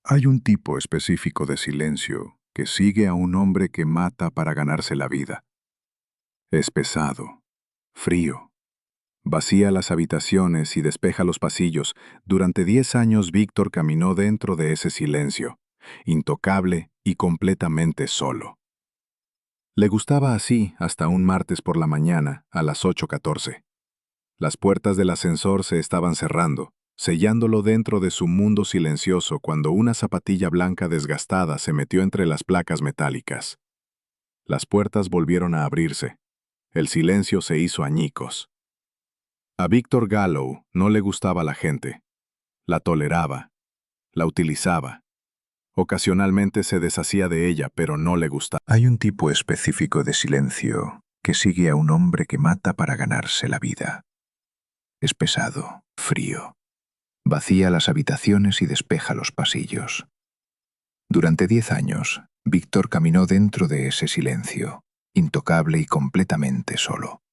Hay un tipo específico de silencio que sigue a un hombre que mata para ganarse la vida. Es pesado, frío, vacía las habitaciones y despeja los pasillos. Durante 10 años Víctor caminó dentro de ese silencio, intocable y completamente solo. Le gustaba así hasta un martes por la mañana a las 8:14. Las puertas del ascensor se estaban cerrando, sellándolo dentro de su mundo silencioso cuando una zapatilla blanca desgastada se metió entre las placas metálicas. Las puertas volvieron a abrirse. El silencio se hizo añicos. A Víctor Gallo no le gustaba la gente. La toleraba, la utilizaba. Ocasionalmente se deshacía de ella, pero no le gustaba. Hay un tipo específico de silencio que sigue a un hombre que mata para ganarse la vida. Es pesado, frío. Vacía las habitaciones y despeja los pasillos. Durante 10 años, Víctor caminó dentro de ese silencio, intocable y completamente solo.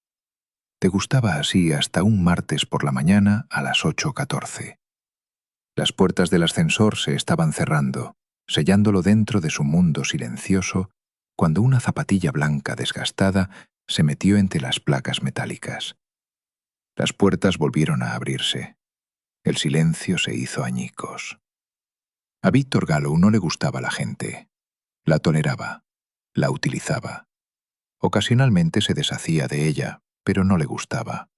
Te gustaba así hasta un martes por la mañana a las 8:14. Las puertas del ascensor se estaban cerrando, sellándolo dentro de su mundo silencioso, cuando una zapatilla blanca desgastada se metió entre las placas metálicas. Las puertas volvieron a abrirse. El silencio se hizo añicos. A Víctor Gallo no le gustaba la gente. La toleraba, la utilizaba. Ocasionalmente se deshacía de ella, pero no le gustaba.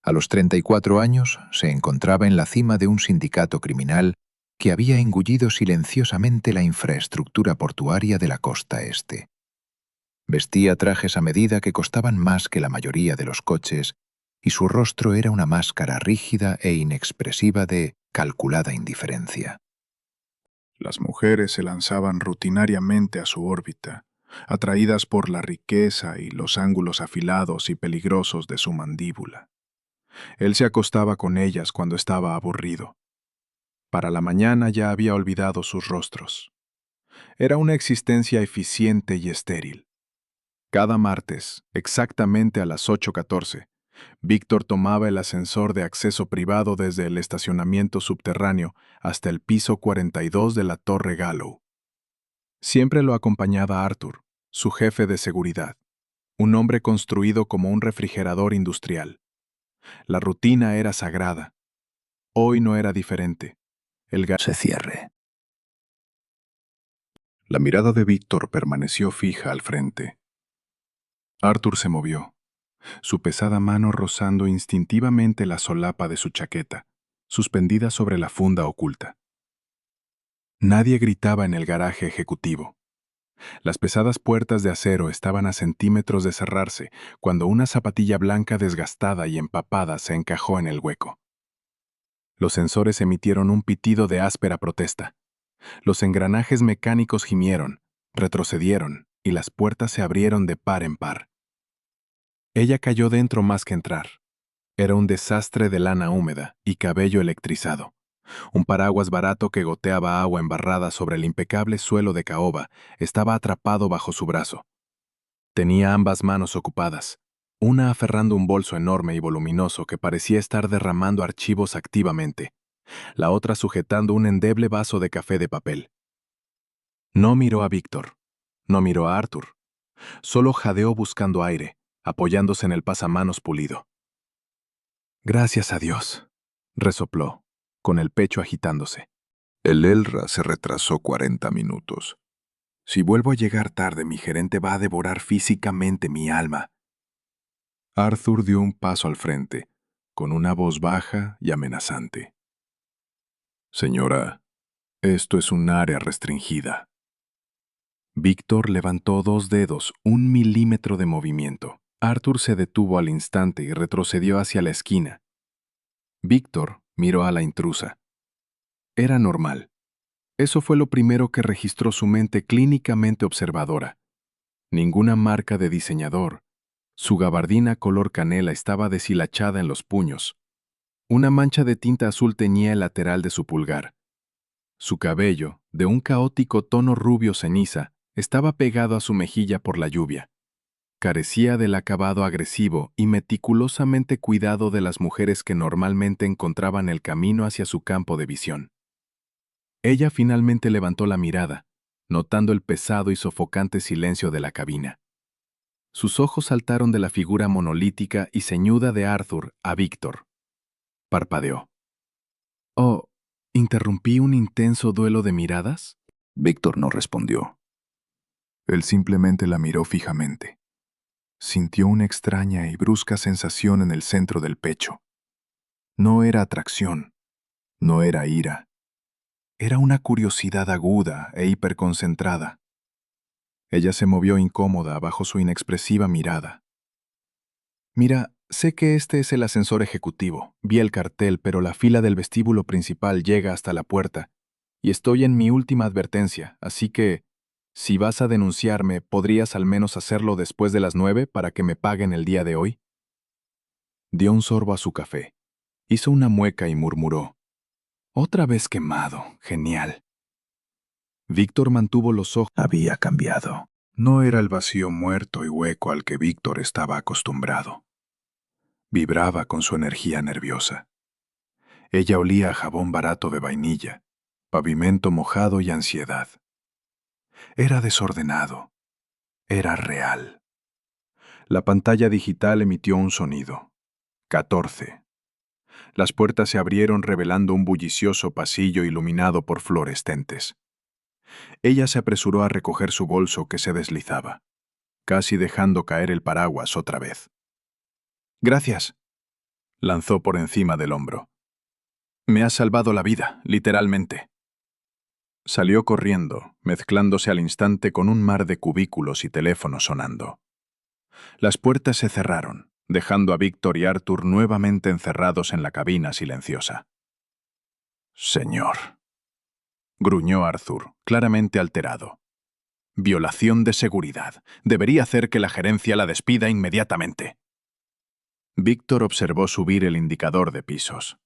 A los 34 años se encontraba en la cima de un sindicato criminal que había engullido silenciosamente la infraestructura portuaria de la costa este. Vestía trajes a medida que costaban más que la mayoría de los coches, y su rostro era una máscara rígida e inexpresiva de calculada indiferencia. Las mujeres se lanzaban rutinariamente a su órbita, atraídas por la riqueza y los ángulos afilados y peligrosos de su mandíbula. Él se acostaba con ellas cuando estaba aburrido. Para la mañana ya había olvidado sus rostros. Era una existencia eficiente y estéril. Cada martes, exactamente a las 8:14, Víctor tomaba el ascensor de acceso privado desde el estacionamiento subterráneo hasta el piso 42 de la Torre Gallo. Siempre lo acompañaba Arthur, su jefe de seguridad, un hombre construido como un refrigerador industrial. La rutina era sagrada. Hoy no era diferente. El gas se cierre. La mirada de Víctor permaneció fija al frente. Arthur se movió, su pesada mano rozando instintivamente la solapa de su chaqueta, suspendida sobre la funda oculta. Nadie gritaba en el garaje ejecutivo. Las pesadas puertas de acero estaban a centímetros de cerrarse cuando una zapatilla blanca desgastada y empapada se encajó en el hueco. Los sensores emitieron un pitido de áspera protesta. Los engranajes mecánicos gimieron, retrocedieron y las puertas se abrieron de par en par. Ella cayó dentro más que entrar. Era un desastre de lana húmeda y cabello electrizado. Un paraguas barato que goteaba agua embarrada sobre el impecable suelo de caoba estaba atrapado bajo su brazo. Tenía ambas manos ocupadas, una aferrando un bolso enorme y voluminoso que parecía estar derramando archivos activamente, la otra sujetando un endeble vaso de café de papel. No miró a Víctor, no miró a Arthur, solo jadeó buscando aire, apoyándose en el pasamanos pulido. Gracias a Dios, resopló, con el pecho agitándose. El ELRA se retrasó 40 minutos. Si vuelvo a llegar tarde, mi gerente va a devorar físicamente mi alma. Arthur dio un paso al frente, con una voz baja y amenazante. Señora, esto es un área restringida. Víctor levantó 2 dedos, 1 milímetro de movimiento. Arthur se detuvo al instante y retrocedió hacia la esquina. Víctor miró a la intrusa. Era normal. Eso fue lo primero que registró su mente clínicamente observadora. Ninguna marca de diseñador. Su gabardina color canela estaba deshilachada en los puños. Una mancha de tinta azul teñía el lateral de su pulgar. Su cabello, de un caótico tono rubio ceniza, estaba pegado a su mejilla por la lluvia. Carecía del acabado agresivo y meticulosamente cuidado de las mujeres que normalmente encontraban el camino hacia su campo de visión. Ella finalmente levantó la mirada, notando el pesado y sofocante silencio de la cabina. Sus ojos saltaron de la figura monolítica y ceñuda de Arthur a Víctor. Parpadeó. «Oh, ¿interrumpí un intenso duelo de miradas?» Víctor no respondió. Él simplemente la miró fijamente. Sintió una extraña y brusca sensación en el centro del pecho. No era atracción, no era ira. Era una curiosidad aguda e hiperconcentrada. Ella se movió incómoda bajo su inexpresiva mirada. «Mira, sé que este es el ascensor ejecutivo. Vi el cartel, pero la fila del vestíbulo principal llega hasta la puerta. Y estoy en mi última advertencia, así que, si vas a denunciarme, ¿podrías al menos hacerlo después de las 9 para que me paguen el día de hoy?» Dio un sorbo a su café. Hizo una mueca y murmuró: «Otra vez quemado. Genial». Víctor mantuvo los ojos. Había cambiado. No era el vacío muerto y hueco al que Víctor estaba acostumbrado. Vibraba con su energía nerviosa. Ella olía a jabón barato de vainilla, pavimento mojado y ansiedad. Era desordenado. Era real. La pantalla digital emitió un sonido. 14. Las puertas se abrieron revelando un bullicioso pasillo iluminado por fluorescentes. Ella se apresuró a recoger su bolso que se deslizaba, casi dejando caer el paraguas otra vez. «Gracias», lanzó por encima del hombro. «Me has salvado la vida, literalmente». Salió corriendo, mezclándose al instante con un mar de cubículos y teléfonos sonando. Las puertas se cerraron, dejando a Víctor y Arthur nuevamente encerrados en la cabina silenciosa. «Señor», gruñó Arthur, claramente alterado. «Violación de seguridad. Debería hacer que la gerencia la despida inmediatamente». Víctor observó subir el indicador de pisos.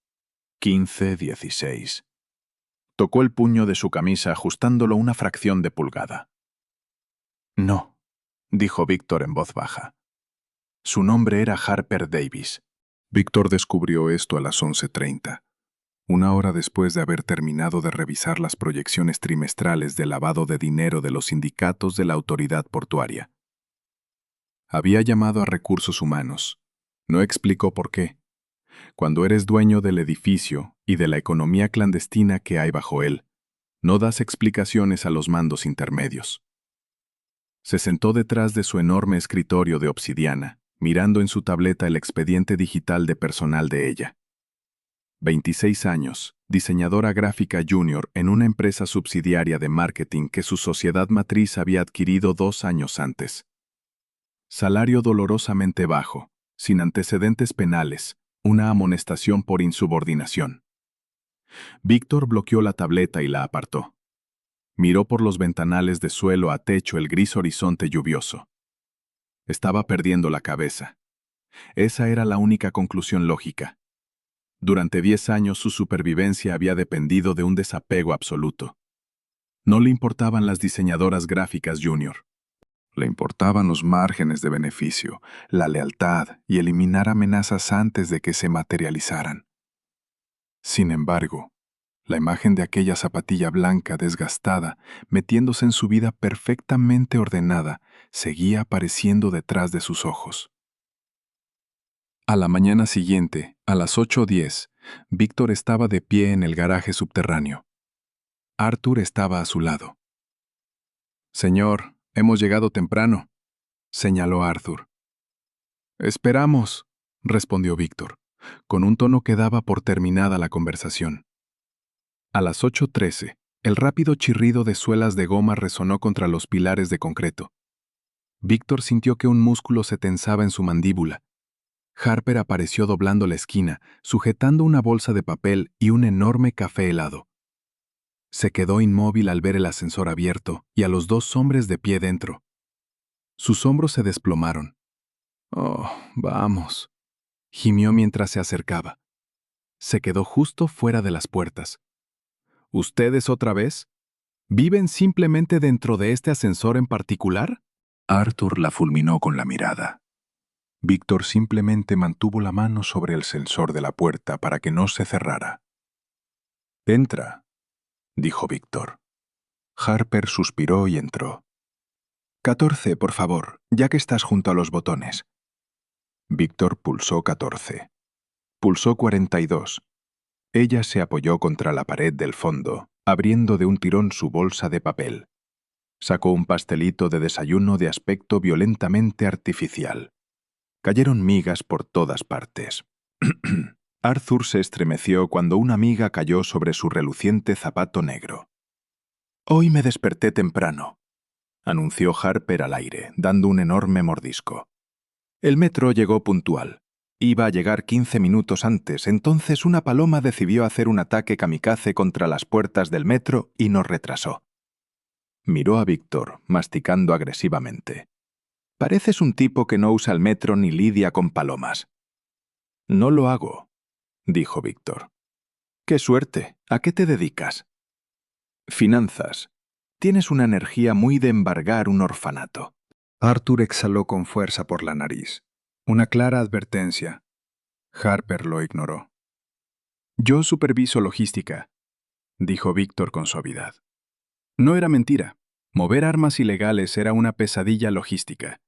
15, 16. Tocó el puño de su camisa ajustándolo una fracción de pulgada. «No», dijo Víctor en voz baja. Su nombre era Harper Davis. Víctor descubrió esto a las 11:30, una hora después de haber terminado de revisar las proyecciones trimestrales de lavado de dinero de los sindicatos de la autoridad portuaria. Había llamado a Recursos Humanos. No explicó por qué. Cuando eres dueño del edificio y de la economía clandestina que hay bajo él, no das explicaciones a los mandos intermedios. Se sentó detrás de su enorme escritorio de obsidiana, mirando en su tableta el expediente digital de personal de ella. 26 años, diseñadora gráfica junior en una empresa subsidiaria de marketing que su sociedad matriz había adquirido 2 años antes. Salario dolorosamente bajo, sin antecedentes penales, una amonestación por insubordinación. Víctor bloqueó la tableta y la apartó. Miró por los ventanales de suelo a techo el gris horizonte lluvioso. Estaba perdiendo la cabeza. Esa era la única conclusión lógica. Durante 10 años su supervivencia había dependido de un desapego absoluto. No le importaban las diseñadoras gráficas junior. Le importaban los márgenes de beneficio, la lealtad y eliminar amenazas antes de que se materializaran. Sin embargo, la imagen de aquella zapatilla blanca desgastada, metiéndose en su vida perfectamente ordenada, seguía apareciendo detrás de sus ojos. A la mañana siguiente, a las 8:10, Víctor estaba de pie en el garaje subterráneo. Arthur estaba a su lado. «Señor, hemos llegado temprano», señaló Arthur. «Esperamos», respondió Víctor, con un tono que daba por terminada la conversación. A las 8:13, el rápido chirrido de suelas de goma resonó contra los pilares de concreto. Víctor sintió que un músculo se tensaba en su mandíbula. Harper apareció doblando la esquina, sujetando una bolsa de papel y un enorme café helado. Se quedó inmóvil al ver el ascensor abierto y a los 2 hombres de pie dentro. Sus hombros se desplomaron. «Oh, vamos», gimió mientras se acercaba. Se quedó justo fuera de las puertas. «¿Ustedes otra vez? ¿Viven simplemente dentro de este ascensor en particular?» Arthur la fulminó con la mirada. Víctor simplemente mantuvo la mano sobre el sensor de la puerta para que no se cerrara. «Entra», dijo Víctor. Harper suspiró y entró. 14, por favor, ya que estás junto a los botones. Víctor pulsó 14. Pulsó 42. Ella se apoyó contra la pared del fondo, abriendo de un tirón su bolsa de papel. Sacó un pastelito de desayuno de aspecto violentamente artificial. Cayeron migas por todas partes. Arthur se estremeció cuando una miga cayó sobre su reluciente zapato negro. «Hoy me desperté temprano», anunció Harper al aire, dando un enorme mordisco. El metro llegó puntual. Iba a llegar 15 minutos antes, entonces una paloma decidió hacer un ataque kamikaze contra las puertas del metro y nos retrasó. Miró a Víctor, masticando agresivamente. «Pareces un tipo que no usa el metro ni lidia con palomas». «No lo hago», dijo Víctor. «Qué suerte. ¿A qué te dedicas?» «Finanzas. Tienes una energía muy de embargar un orfanato». Arthur exhaló con fuerza por la nariz. Una clara advertencia. Harper lo ignoró. «Yo superviso logística», dijo Víctor con suavidad. No era mentira. Mover armas ilegales era una pesadilla logística.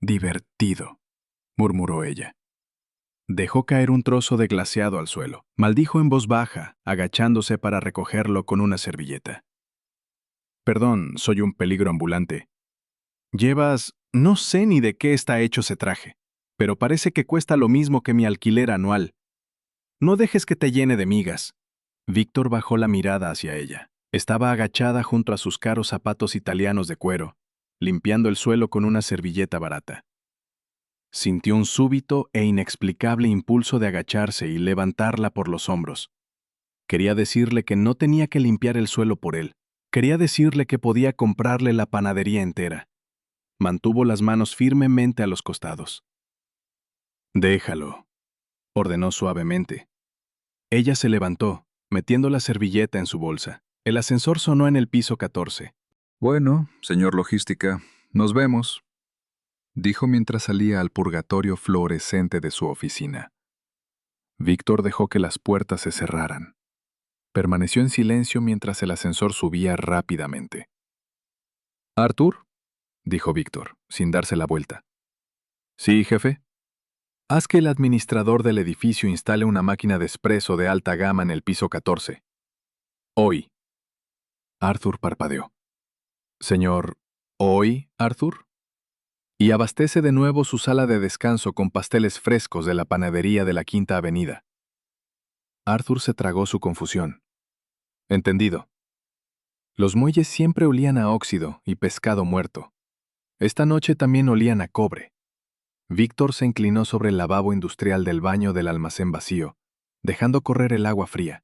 «Divertido», murmuró ella. Dejó caer un trozo de glaseado al suelo. Maldijo en voz baja, agachándose para recogerlo con una servilleta. «Perdón, soy un peligro ambulante. Llevas... no sé ni de qué está hecho ese traje, pero parece que cuesta lo mismo que mi alquiler anual. No dejes que te llene de migas». Víctor bajó la mirada hacia ella. Estaba agachada junto a sus caros zapatos italianos de cuero, limpiando el suelo con una servilleta barata. Sintió un súbito e inexplicable impulso de agacharse y levantarla por los hombros. Quería decirle que no tenía que limpiar el suelo por él. Quería decirle que podía comprarle la panadería entera. Mantuvo las manos firmemente a los costados. «Déjalo», ordenó suavemente. Ella se levantó, metiendo la servilleta en su bolsa. El ascensor sonó en el piso 14. «Bueno, señor Logística, nos vemos», dijo mientras salía al purgatorio fluorescente de su oficina. Víctor dejó que las puertas se cerraran. Permaneció en silencio mientras el ascensor subía rápidamente. «¿Arthur?», dijo Víctor, sin darse la vuelta. «Sí, jefe». «Haz que el administrador del edificio instale una máquina de expreso de alta gama en el piso 14. Hoy». Arthur parpadeó. «Señor, ¿hoy, Arthur?» «Y abastece de nuevo su sala de descanso con pasteles frescos de la panadería de la Quinta Avenida». Arthur se tragó su confusión. «Entendido». Los muelles siempre olían a óxido y pescado muerto. Esta noche también olían a cobre. Víctor se inclinó sobre el lavabo industrial del baño del almacén vacío, dejando correr el agua fría.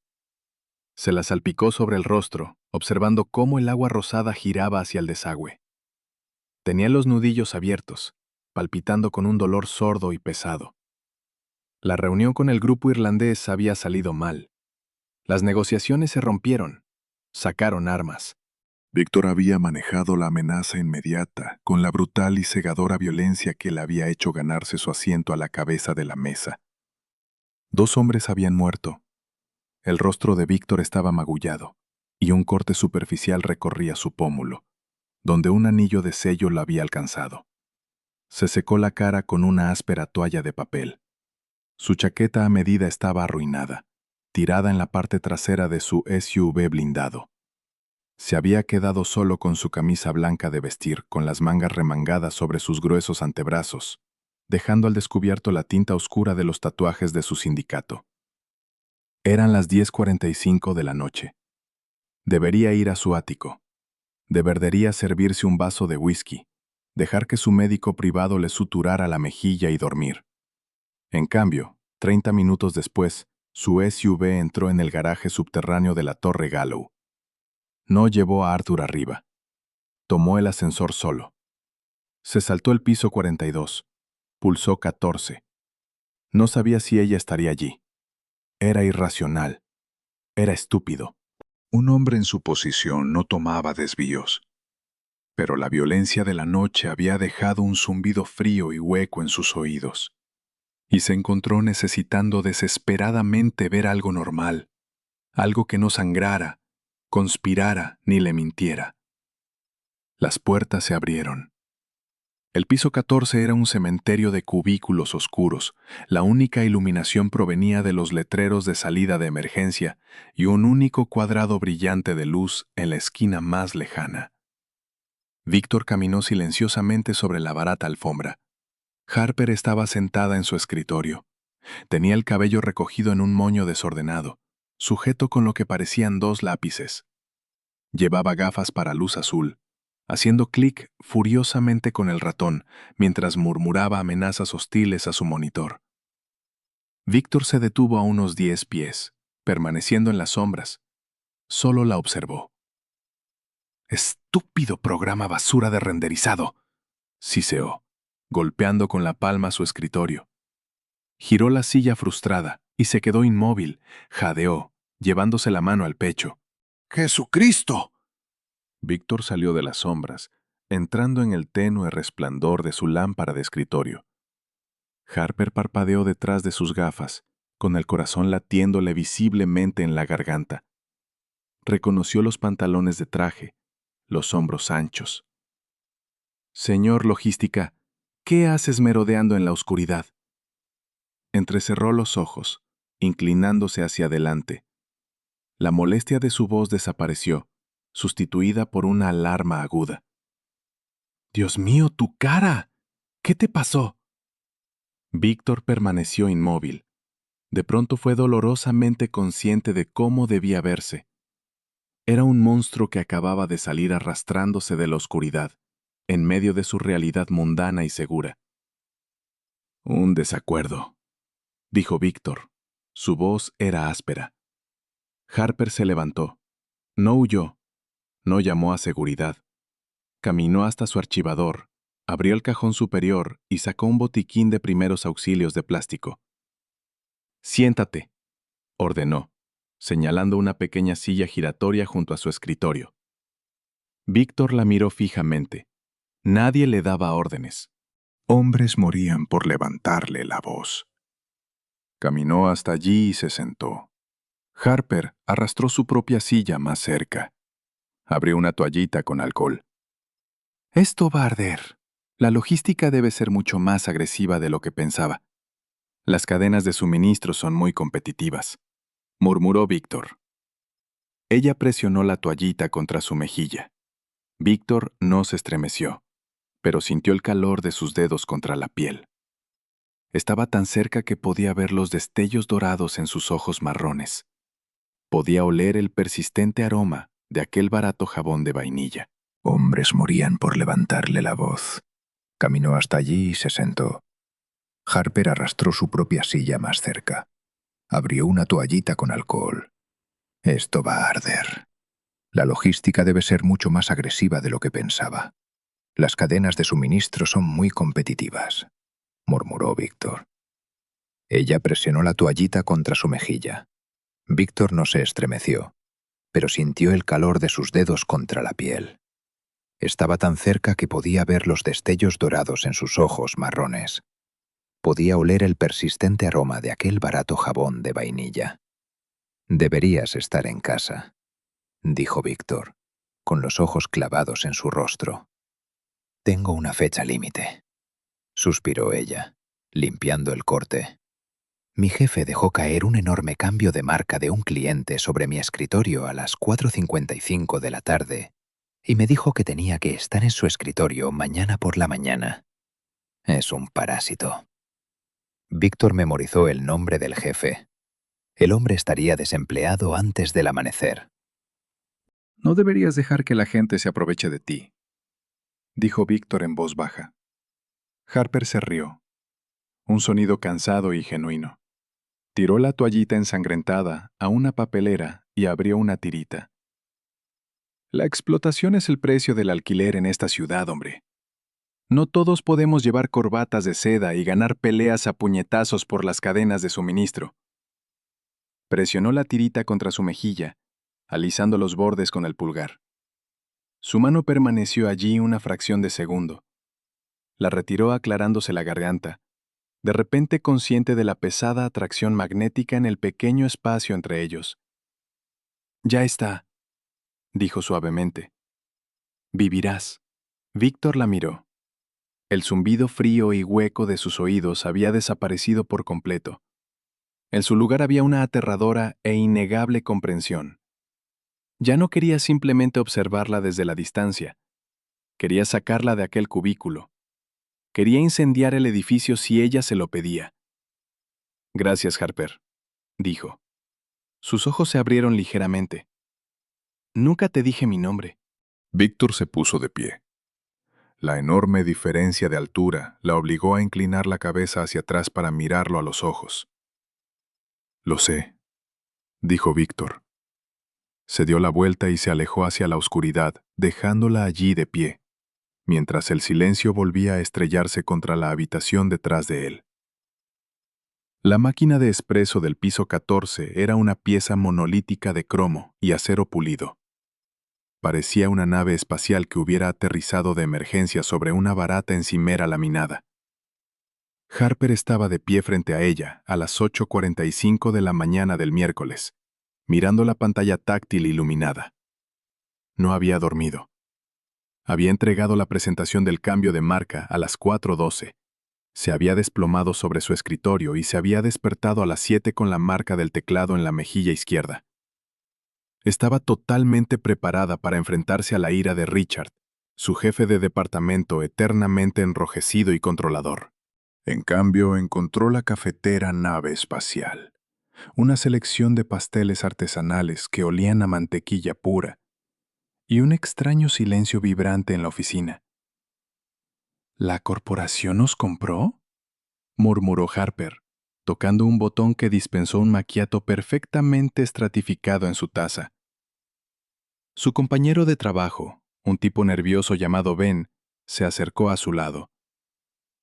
Se la salpicó sobre el rostro, observando cómo el agua rosada giraba hacia el desagüe. Tenía los nudillos abiertos, palpitando con un dolor sordo y pesado. La reunión con el grupo irlandés había salido mal. Las negociaciones se rompieron. Sacaron armas. Víctor había manejado la amenaza inmediata con la brutal y cegadora violencia que le había hecho ganarse su asiento a la cabeza de la mesa. 2 hombres habían muerto. El rostro de Víctor estaba magullado, y un corte superficial recorría su pómulo, donde un anillo de sello lo había alcanzado. Se secó la cara con una áspera toalla de papel. Su chaqueta a medida estaba arruinada, tirada en la parte trasera de su SUV blindado. Se había quedado solo con su camisa blanca de vestir, con las mangas remangadas sobre sus gruesos antebrazos, dejando al descubierto la tinta oscura de los tatuajes de su sindicato. Eran las 10:45 de la noche. Debería ir a su ático. Debería servirse un vaso de whisky, dejar que su médico privado le suturara la mejilla y dormir. En cambio, 30 minutos después, su SUV entró en el garaje subterráneo de la Torre Gallow. No llevó a Arthur arriba. Tomó el ascensor solo. Se saltó el piso 42. Pulsó 14. No sabía si ella estaría allí. Era irracional. Era estúpido. Un hombre en su posición no tomaba desvíos. Pero la violencia de la noche había dejado un zumbido frío y hueco en sus oídos. Y se encontró necesitando desesperadamente ver algo normal, algo que no sangrara, conspirara ni le mintiera. Las puertas se abrieron. El piso 14 era un cementerio de cubículos oscuros. La única iluminación provenía de los letreros de salida de emergencia y un único cuadrado brillante de luz en la esquina más lejana. Víctor caminó silenciosamente sobre la barata alfombra. Harper estaba sentada en su escritorio. Tenía el cabello recogido en un moño desordenado, sujeto con lo que parecían 2 lápices. Llevaba gafas para luz azul, haciendo clic furiosamente con el ratón mientras murmuraba amenazas hostiles a su monitor. Víctor se detuvo a unos 10 pies, permaneciendo en las sombras. Solo la observó. «Estúpido programa basura de renderizado», siseó, golpeando con la palma su escritorio. Giró la silla frustrada y se quedó inmóvil, jadeó, llevándose la mano al pecho. «¡Jesucristo!». Víctor salió de las sombras, entrando en el tenue resplandor de su lámpara de escritorio. Harper parpadeó detrás de sus gafas, con el corazón latiéndole visiblemente en la garganta. Reconoció los pantalones de traje, los hombros anchos. «Señor Logística, ¿qué haces merodeando en la oscuridad?». Entrecerró los ojos, inclinándose hacia adelante. La molestia de su voz desapareció, sustituida por una alarma aguda. «¡Dios mío, tu cara! ¿Qué te pasó?». Víctor permaneció inmóvil. De pronto fue dolorosamente consciente de cómo debía verse. Era un monstruo que acababa de salir arrastrándose de la oscuridad, en medio de su realidad mundana y segura. «Un desacuerdo», dijo Víctor. Su voz era áspera. Harper se levantó. No huyó. No llamó a seguridad. Caminó hasta su archivador, abrió el cajón superior y sacó un botiquín de primeros auxilios de plástico. «Siéntate», ordenó, señalando una pequeña silla giratoria junto a su escritorio. Víctor la miró fijamente. Nadie le daba órdenes. Hombres morían por levantarle la voz. Caminó hasta allí y se sentó. Harper arrastró su propia silla más cerca. Abrió una toallita con alcohol. «Esto va a arder. La logística debe ser mucho más agresiva de lo que pensaba. Las cadenas de suministro son muy competitivas», murmuró Víctor. Ella presionó la toallita contra su mejilla. Víctor no se estremeció, pero sintió el calor de sus dedos contra la piel. Estaba tan cerca que podía ver los destellos dorados en sus ojos marrones. Podía oler el persistente aroma de aquel barato jabón de vainilla. Hombres morían por levantarle la voz. Caminó hasta allí y se sentó. Harper arrastró su propia silla más cerca. Abrió una toallita con alcohol. Esto va a arder. La logística debe ser mucho más agresiva de lo que pensaba. Las cadenas de suministro son muy competitivas, murmuró Víctor. Ella presionó la toallita contra su mejilla. Víctor no se estremeció, pero sintió el calor de sus dedos contra la piel. Estaba tan cerca que podía ver los destellos dorados en sus ojos marrones. Podía oler el persistente aroma de aquel barato jabón de vainilla. «Deberías estar en casa», dijo Víctor, con los ojos clavados en su rostro. «Tengo una fecha límite», suspiró ella, limpiando el corte. «Mi jefe dejó caer un enorme cambio de marca de un cliente sobre mi escritorio a las 4:55 de la tarde y me dijo que tenía que estar en su escritorio mañana por la mañana. Es un parásito». Víctor memorizó el nombre del jefe. El hombre estaría desempleado antes del amanecer. «No deberías dejar que la gente se aproveche de ti», dijo Víctor en voz baja. Harper se rió. Un sonido cansado y genuino. Tiró la toallita ensangrentada a una papelera y abrió una tirita. «La explotación es el precio del alquiler en esta ciudad, hombre. No todos podemos llevar corbatas de seda y ganar peleas a puñetazos por las cadenas de suministro». Presionó la tirita contra su mejilla, alisando los bordes con el pulgar. Su mano permaneció allí una fracción de segundo. La retiró aclarándose la garganta, de repente consciente de la pesada atracción magnética en el pequeño espacio entre ellos. «Ya está», dijo suavemente. Vivirás. Víctor la miró. El zumbido frío y hueco de sus oídos había desaparecido por completo. En su lugar había una aterradora e innegable comprensión. Ya no quería simplemente observarla desde la distancia. Quería sacarla de aquel cubículo. Quería incendiar el edificio si ella se lo pedía. Gracias, Harper, dijo. Sus ojos se abrieron ligeramente. Nunca te dije mi nombre. Víctor se puso de pie. La enorme diferencia de altura la obligó a inclinar la cabeza hacia atrás para mirarlo a los ojos. Lo sé, dijo Víctor. Se dio la vuelta y se alejó hacia la oscuridad, dejándola allí de pie, mientras el silencio volvía a estrellarse contra la habitación detrás de él. La máquina de espresso del piso 14 era una pieza monolítica de cromo y acero pulido. Parecía una nave espacial que hubiera aterrizado de emergencia sobre una barata encimera laminada. Harper estaba de pie frente a ella a las 8:45 de la mañana del miércoles, mirando la pantalla táctil iluminada. No había dormido. Había entregado la presentación del cambio de marca a las 4:12. Se había desplomado sobre su escritorio y se había despertado a las 7 con la marca del teclado en la mejilla izquierda. Estaba totalmente preparada para enfrentarse a la ira de Richard, su jefe de departamento eternamente enrojecido y controlador. En cambio, encontró la cafetera nave espacial, una selección de pasteles artesanales que olían a mantequilla pura, y un extraño silencio vibrante en la oficina. ¿La corporación nos compró?, murmuró Harper, tocando un botón que dispensó un macchiato perfectamente estratificado en su taza. Su compañero de trabajo, un tipo nervioso llamado Ben, se acercó a su lado.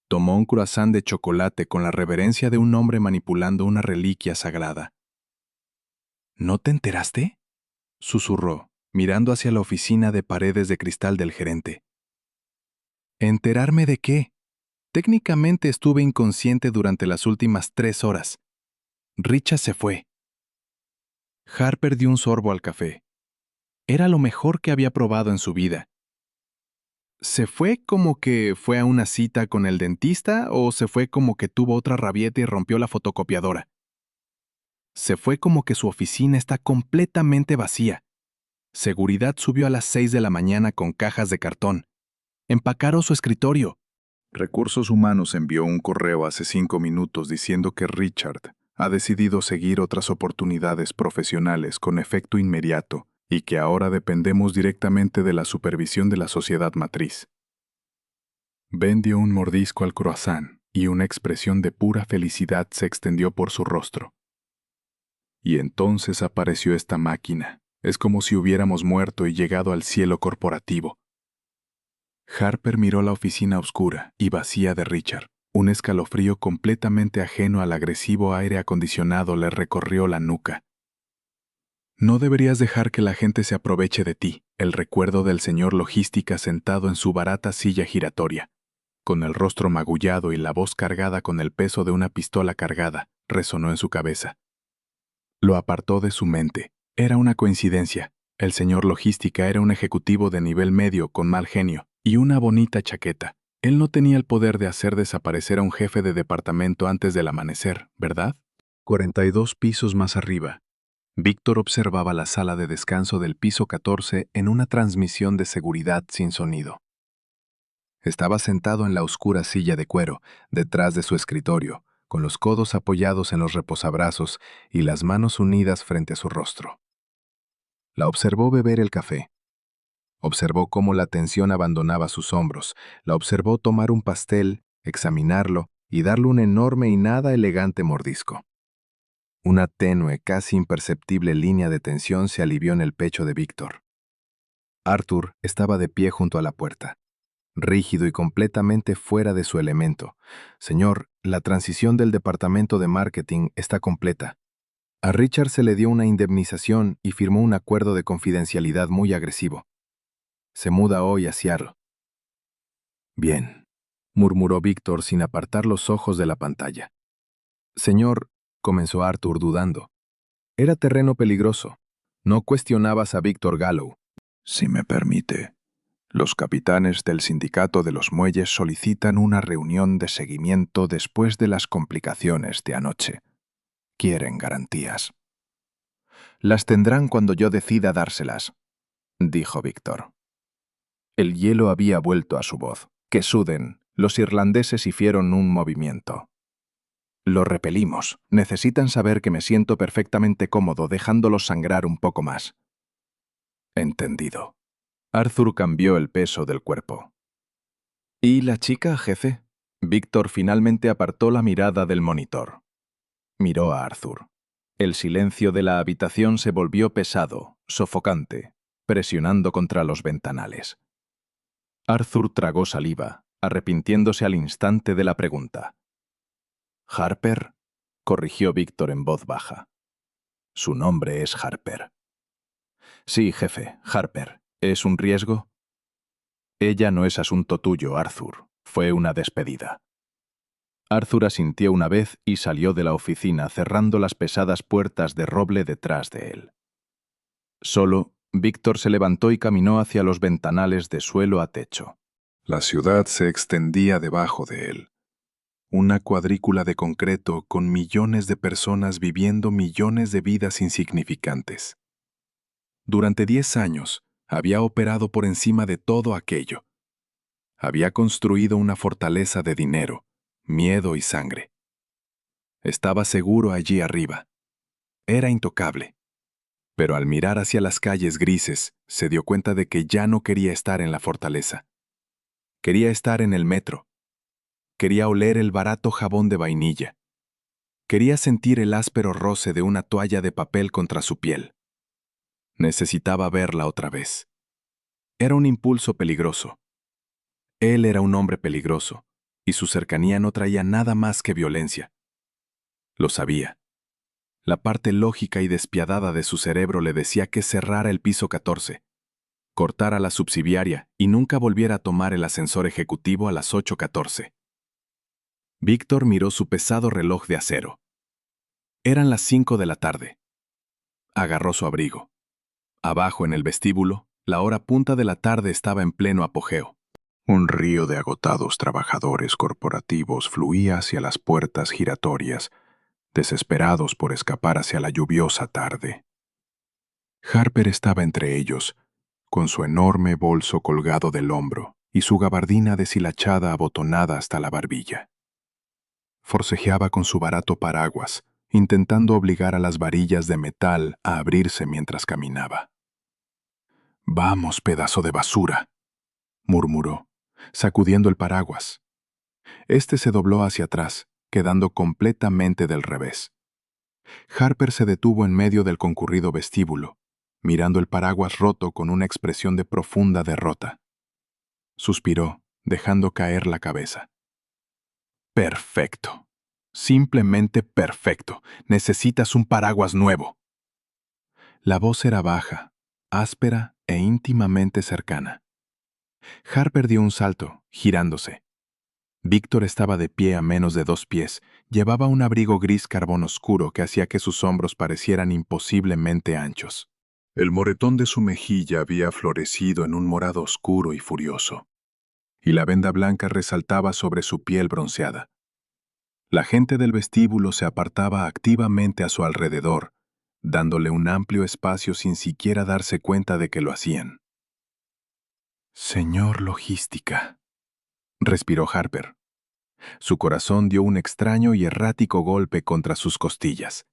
Tomó un croissant de chocolate con la reverencia de un hombre manipulando una reliquia sagrada. ¿No te enteraste?, susurró, mirando hacia la oficina de paredes de cristal del gerente. ¿Enterarme de qué? Técnicamente estuve inconsciente durante las últimas 3 horas. Richard se fue. Harper dio un sorbo al café. Era lo mejor que había probado en su vida. ¿Se fue como que fue a una cita con el dentista o se fue como que tuvo otra rabieta y rompió la fotocopiadora? Se fue como que su oficina está completamente vacía. Seguridad subió a las 6 de la mañana con cajas de cartón. Empacaron su escritorio. Recursos Humanos envió un correo hace 5 minutos diciendo que Richard ha decidido seguir otras oportunidades profesionales con efecto inmediato y que ahora dependemos directamente de la supervisión de la sociedad matriz. Ben dio un mordisco al croissant y una expresión de pura felicidad se extendió por su rostro. Y entonces apareció esta máquina. Es como si hubiéramos muerto y llegado al cielo corporativo. Harper miró la oficina oscura y vacía de Richard. Un escalofrío completamente ajeno al agresivo aire acondicionado le recorrió la nuca. No deberías dejar que la gente se aproveche de ti, el recuerdo del señor logística sentado en su barata silla giratoria, con el rostro magullado y la voz cargada con el peso de una pistola cargada, resonó en su cabeza. Lo apartó de su mente. Era una coincidencia. El señor logística era un ejecutivo de nivel medio con mal genio y una bonita chaqueta. Él no tenía el poder de hacer desaparecer a un jefe de departamento antes del amanecer, ¿verdad? 42 pisos más arriba. Víctor observaba la sala de descanso del piso 14 en una transmisión de seguridad sin sonido. Estaba sentado en la oscura silla de cuero, detrás de su escritorio, con los codos apoyados en los reposabrazos y las manos unidas frente a su rostro. La observó beber el café. Observó cómo la tensión abandonaba sus hombros. La observó tomar un pastel, examinarlo y darle un enorme y nada elegante mordisco. Una tenue, casi imperceptible línea de tensión se alivió en el pecho de Víctor. Arthur estaba de pie junto a la puerta, rígido y completamente fuera de su elemento. Señor, la transición del departamento de marketing está completa. A Richard se le dio una indemnización y firmó un acuerdo de confidencialidad muy agresivo. Se muda hoy a Seattle. Bien, murmuró Víctor sin apartar los ojos de la pantalla. Señor, comenzó Arthur dudando. Era terreno peligroso. No cuestionabas a Víctor Gallo, Si me permite, los capitanes del sindicato de los muelles solicitan una reunión de seguimiento después de las complicaciones de anoche. Quieren garantías. Las tendrán cuando yo decida dárselas, dijo Víctor. El hielo había vuelto a su voz. Que suden. Los irlandeses hicieron un movimiento. Lo repelimos. Necesitan saber que me siento perfectamente cómodo dejándolos sangrar un poco más. Entendido. Arthur cambió el peso del cuerpo. ¿Y la chica, jefe? Víctor finalmente apartó la mirada del monitor. Miró a Arthur. El silencio de la habitación se volvió pesado, sofocante, presionando contra los ventanales. Arthur tragó saliva, arrepintiéndose al instante de la pregunta. «¿Harper?» corrigió Víctor en voz baja. Su nombre es Harper. Sí, jefe, Harper. ¿Es un riesgo? Ella no es asunto tuyo, Arthur. Fue una despedida. Arthur asintió una vez y salió de la oficina cerrando las pesadas puertas de roble detrás de él. Solo, Víctor se levantó y caminó hacia los ventanales de suelo a techo. La ciudad se extendía debajo de él. Una cuadrícula de concreto con millones de personas viviendo millones de vidas insignificantes. Durante 10 años, había operado por encima de todo aquello. Había construido una fortaleza de dinero, miedo y sangre. Estaba seguro allí arriba. Era intocable. Pero al mirar hacia las calles grises, se dio cuenta de que ya no quería estar en la fortaleza. Quería estar en el metro. Quería oler el barato jabón de vainilla. Quería sentir el áspero roce de una toalla de papel contra su piel. Necesitaba verla otra vez. Era un impulso peligroso. Él era un hombre peligroso, y su cercanía no traía nada más que violencia. Lo sabía. La parte lógica y despiadada de su cerebro le decía que cerrara el piso 14, cortara la subsidiaria y nunca volviera a tomar el ascensor ejecutivo a las 8:14. Víctor miró su pesado reloj de acero. Eran las 5 de la tarde. Agarró su abrigo. Abajo en el vestíbulo, la hora punta de la tarde estaba en pleno apogeo. Un río de agotados trabajadores corporativos fluía hacia las puertas giratorias, desesperados por escapar hacia la lluviosa tarde. Harper estaba entre ellos, con su enorme bolso colgado del hombro y su gabardina deshilachada abotonada hasta la barbilla. Forcejeaba con su barato paraguas, intentando obligar a las varillas de metal a abrirse mientras caminaba. «Vamos, pedazo de basura», murmuró, sacudiendo el paraguas. Este se dobló hacia atrás, quedando completamente del revés. Harper se detuvo en medio del concurrido vestíbulo, mirando el paraguas roto con una expresión de profunda derrota. Suspiró, dejando caer la cabeza. «Perfecto. Simplemente perfecto. Necesitas un paraguas nuevo». La voz era baja, áspera e íntimamente cercana. Harper dio un salto, girándose. Víctor estaba de pie a menos de 2 pies, llevaba un abrigo gris carbón oscuro que hacía que sus hombros parecieran imposiblemente anchos. El moretón de su mejilla había florecido en un morado oscuro y furioso, y la venda blanca resaltaba sobre su piel bronceada. La gente del vestíbulo se apartaba activamente a su alrededor, dándole un amplio espacio sin siquiera darse cuenta de que lo hacían. «Señor Logística», respiró Harper. Su corazón dio un extraño y errático golpe contra sus costillas.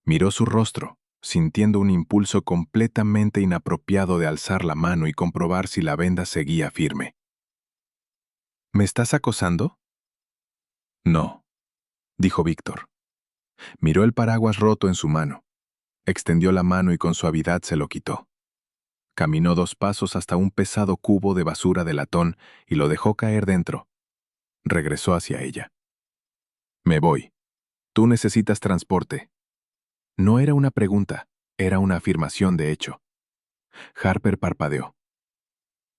Miró su rostro, sintiendo un impulso completamente inapropiado de alzar la mano y comprobar si la venda seguía firme. «¿Me estás acosando?» «No», dijo Víctor. Miró el paraguas roto en su mano. Extendió la mano y con suavidad se lo quitó. Caminó 2 pasos hasta un pesado cubo de basura de latón y lo dejó caer dentro. Regresó hacia ella. «Me voy. Tú necesitas transporte». No era una pregunta, era una afirmación de hecho. Harper parpadeó.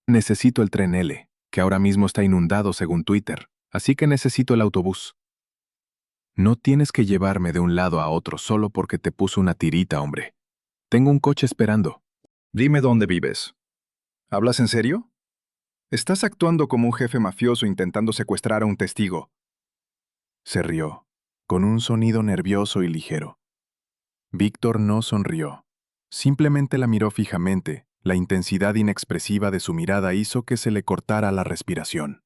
«Necesito el tren L, que ahora mismo está inundado según Twitter, así que necesito el autobús». «No tienes que llevarme de un lado a otro solo porque te puso una tirita, hombre. Tengo un coche esperando». Dime dónde vives. ¿Hablas en serio? Estás actuando como un jefe mafioso intentando secuestrar a un testigo. Se rió, con un sonido nervioso y ligero. Víctor no sonrió. Simplemente la miró fijamente. La intensidad inexpresiva de su mirada hizo que se le cortara la respiración.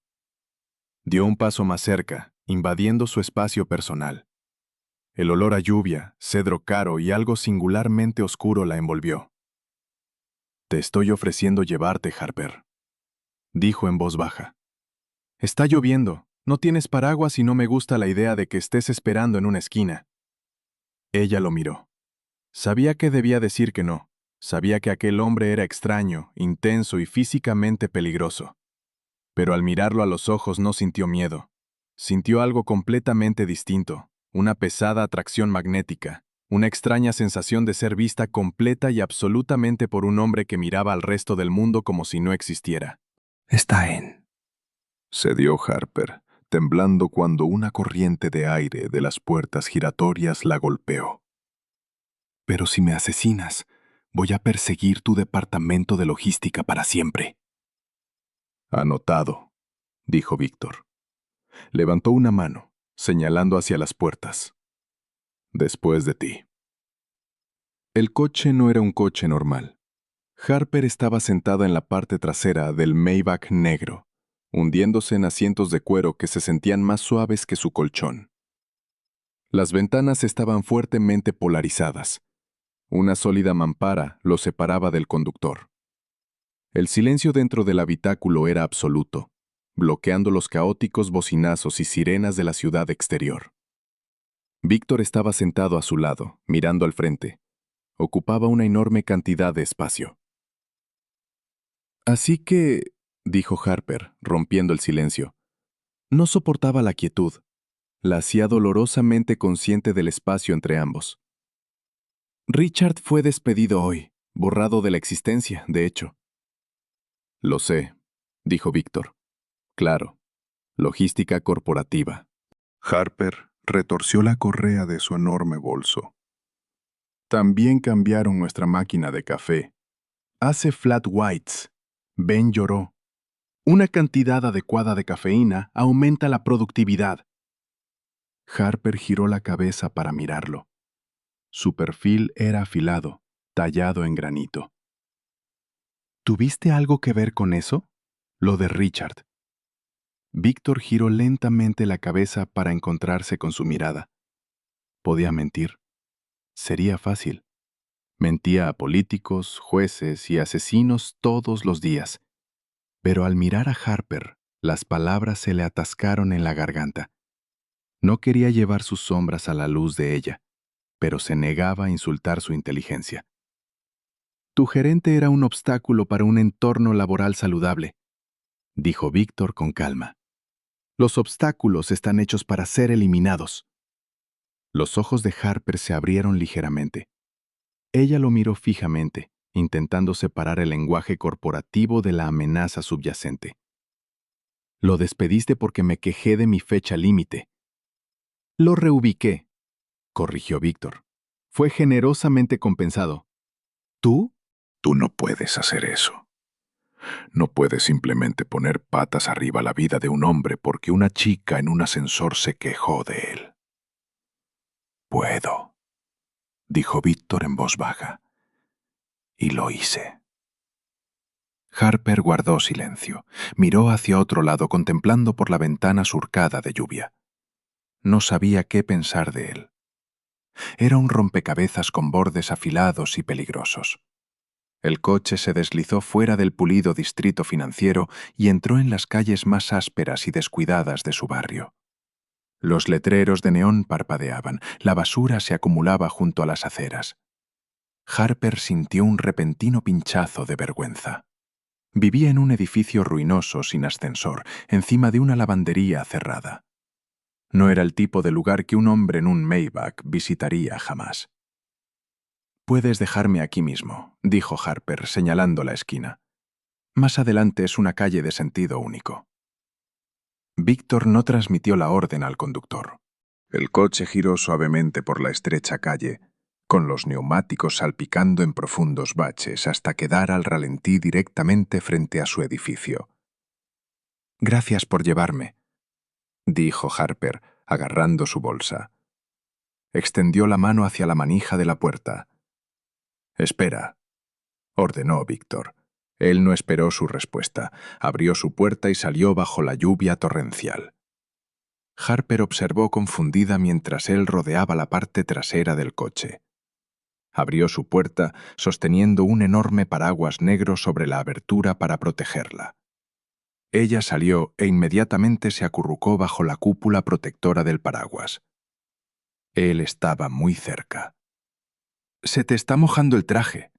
Dio un paso más cerca, invadiendo su espacio personal. El olor a lluvia, cedro caro y algo singularmente oscuro la envolvió. «Te estoy ofreciendo llevarte, Harper», dijo en voz baja. «Está lloviendo. No tienes paraguas y no me gusta la idea de que estés esperando en una esquina». Ella lo miró. Sabía que debía decir que no. Sabía que aquel hombre era extraño, intenso y físicamente peligroso. Pero al mirarlo a los ojos no sintió miedo. Sintió algo completamente distinto, una pesada atracción magnética, una extraña sensación de ser vista completa y absolutamente por un hombre que miraba al resto del mundo como si no existiera. Está en, cedió Harper, temblando cuando una corriente de aire de las puertas giratorias la golpeó. Pero si me asesinas, voy a perseguir tu departamento de logística para siempre. Anotado, dijo Víctor. Levantó una mano, señalando hacia las puertas. Después de ti. El coche no era un coche normal. Harper estaba sentada en la parte trasera del Maybach negro, hundiéndose en asientos de cuero que se sentían más suaves que su colchón. Las ventanas estaban fuertemente polarizadas. Una sólida mampara lo separaba del conductor. El silencio dentro del habitáculo era absoluto, bloqueando los caóticos bocinazos y sirenas de la ciudad exterior. Víctor estaba sentado a su lado, mirando al frente. Ocupaba una enorme cantidad de espacio. Así que, dijo Harper, rompiendo el silencio, no soportaba la quietud. La hacía dolorosamente consciente del espacio entre ambos. Richard fue despedido hoy, borrado de la existencia, de hecho. Lo sé, dijo Víctor. Claro, logística corporativa. Harper retorció la correa de su enorme bolso. También cambiaron nuestra máquina de café. Hace flat whites. Ben lloró. Una cantidad adecuada de cafeína aumenta la productividad. Harper giró la cabeza para mirarlo. Su perfil era afilado, tallado en granito. ¿Tuviste algo que ver con eso? Lo de Richard. Víctor giró lentamente la cabeza para encontrarse con su mirada. Podía mentir. Sería fácil. Mentía a políticos, jueces y asesinos todos los días. Pero al mirar a Harper, las palabras se le atascaron en la garganta. No quería llevar sus sombras a la luz de ella, pero se negaba a insultar su inteligencia. Tu gerente era un obstáculo para un entorno laboral saludable, dijo Víctor con calma. Los obstáculos están hechos para ser eliminados. Los ojos de Harper se abrieron ligeramente. Ella lo miró fijamente, intentando separar el lenguaje corporativo de la amenaza subyacente. Lo despediste porque me quejé de mi fecha límite. Lo reubiqué, corrigió Víctor. Fue generosamente compensado. ¿Tú? Tú no puedes hacer eso. No puedes simplemente poner patas arriba la vida de un hombre porque una chica en un ascensor se quejó de él. Puedo, dijo Víctor en voz baja. Y lo hice. Harper guardó silencio. Miró hacia otro lado contemplando por la ventana surcada de lluvia. No sabía qué pensar de él. Era un rompecabezas con bordes afilados y peligrosos. El coche se deslizó fuera del pulido distrito financiero y entró en las calles más ásperas y descuidadas de su barrio. Los letreros de neón parpadeaban, la basura se acumulaba junto a las aceras. Harper sintió un repentino pinchazo de vergüenza. Vivía en un edificio ruinoso sin ascensor, encima de una lavandería cerrada. No era el tipo de lugar que un hombre en un Maybach visitaría jamás. «Puedes dejarme aquí mismo», dijo Harper, señalando la esquina. «Más adelante es una calle de sentido único». Víctor no transmitió la orden al conductor. El coche giró suavemente por la estrecha calle, con los neumáticos salpicando en profundos baches hasta quedar al ralentí directamente frente a su edificio. «Gracias por llevarme», dijo Harper, agarrando su bolsa. Extendió la mano hacia la manija de la puerta. «Espera», ordenó Víctor. Él no esperó su respuesta. Abrió su puerta y salió bajo la lluvia torrencial. Harper observó confundida mientras él rodeaba la parte trasera del coche. Abrió su puerta sosteniendo un enorme paraguas negro sobre la abertura para protegerla. Ella salió e inmediatamente se acurrucó bajo la cúpula protectora del paraguas. Él estaba muy cerca. «Se te está mojando el traje»,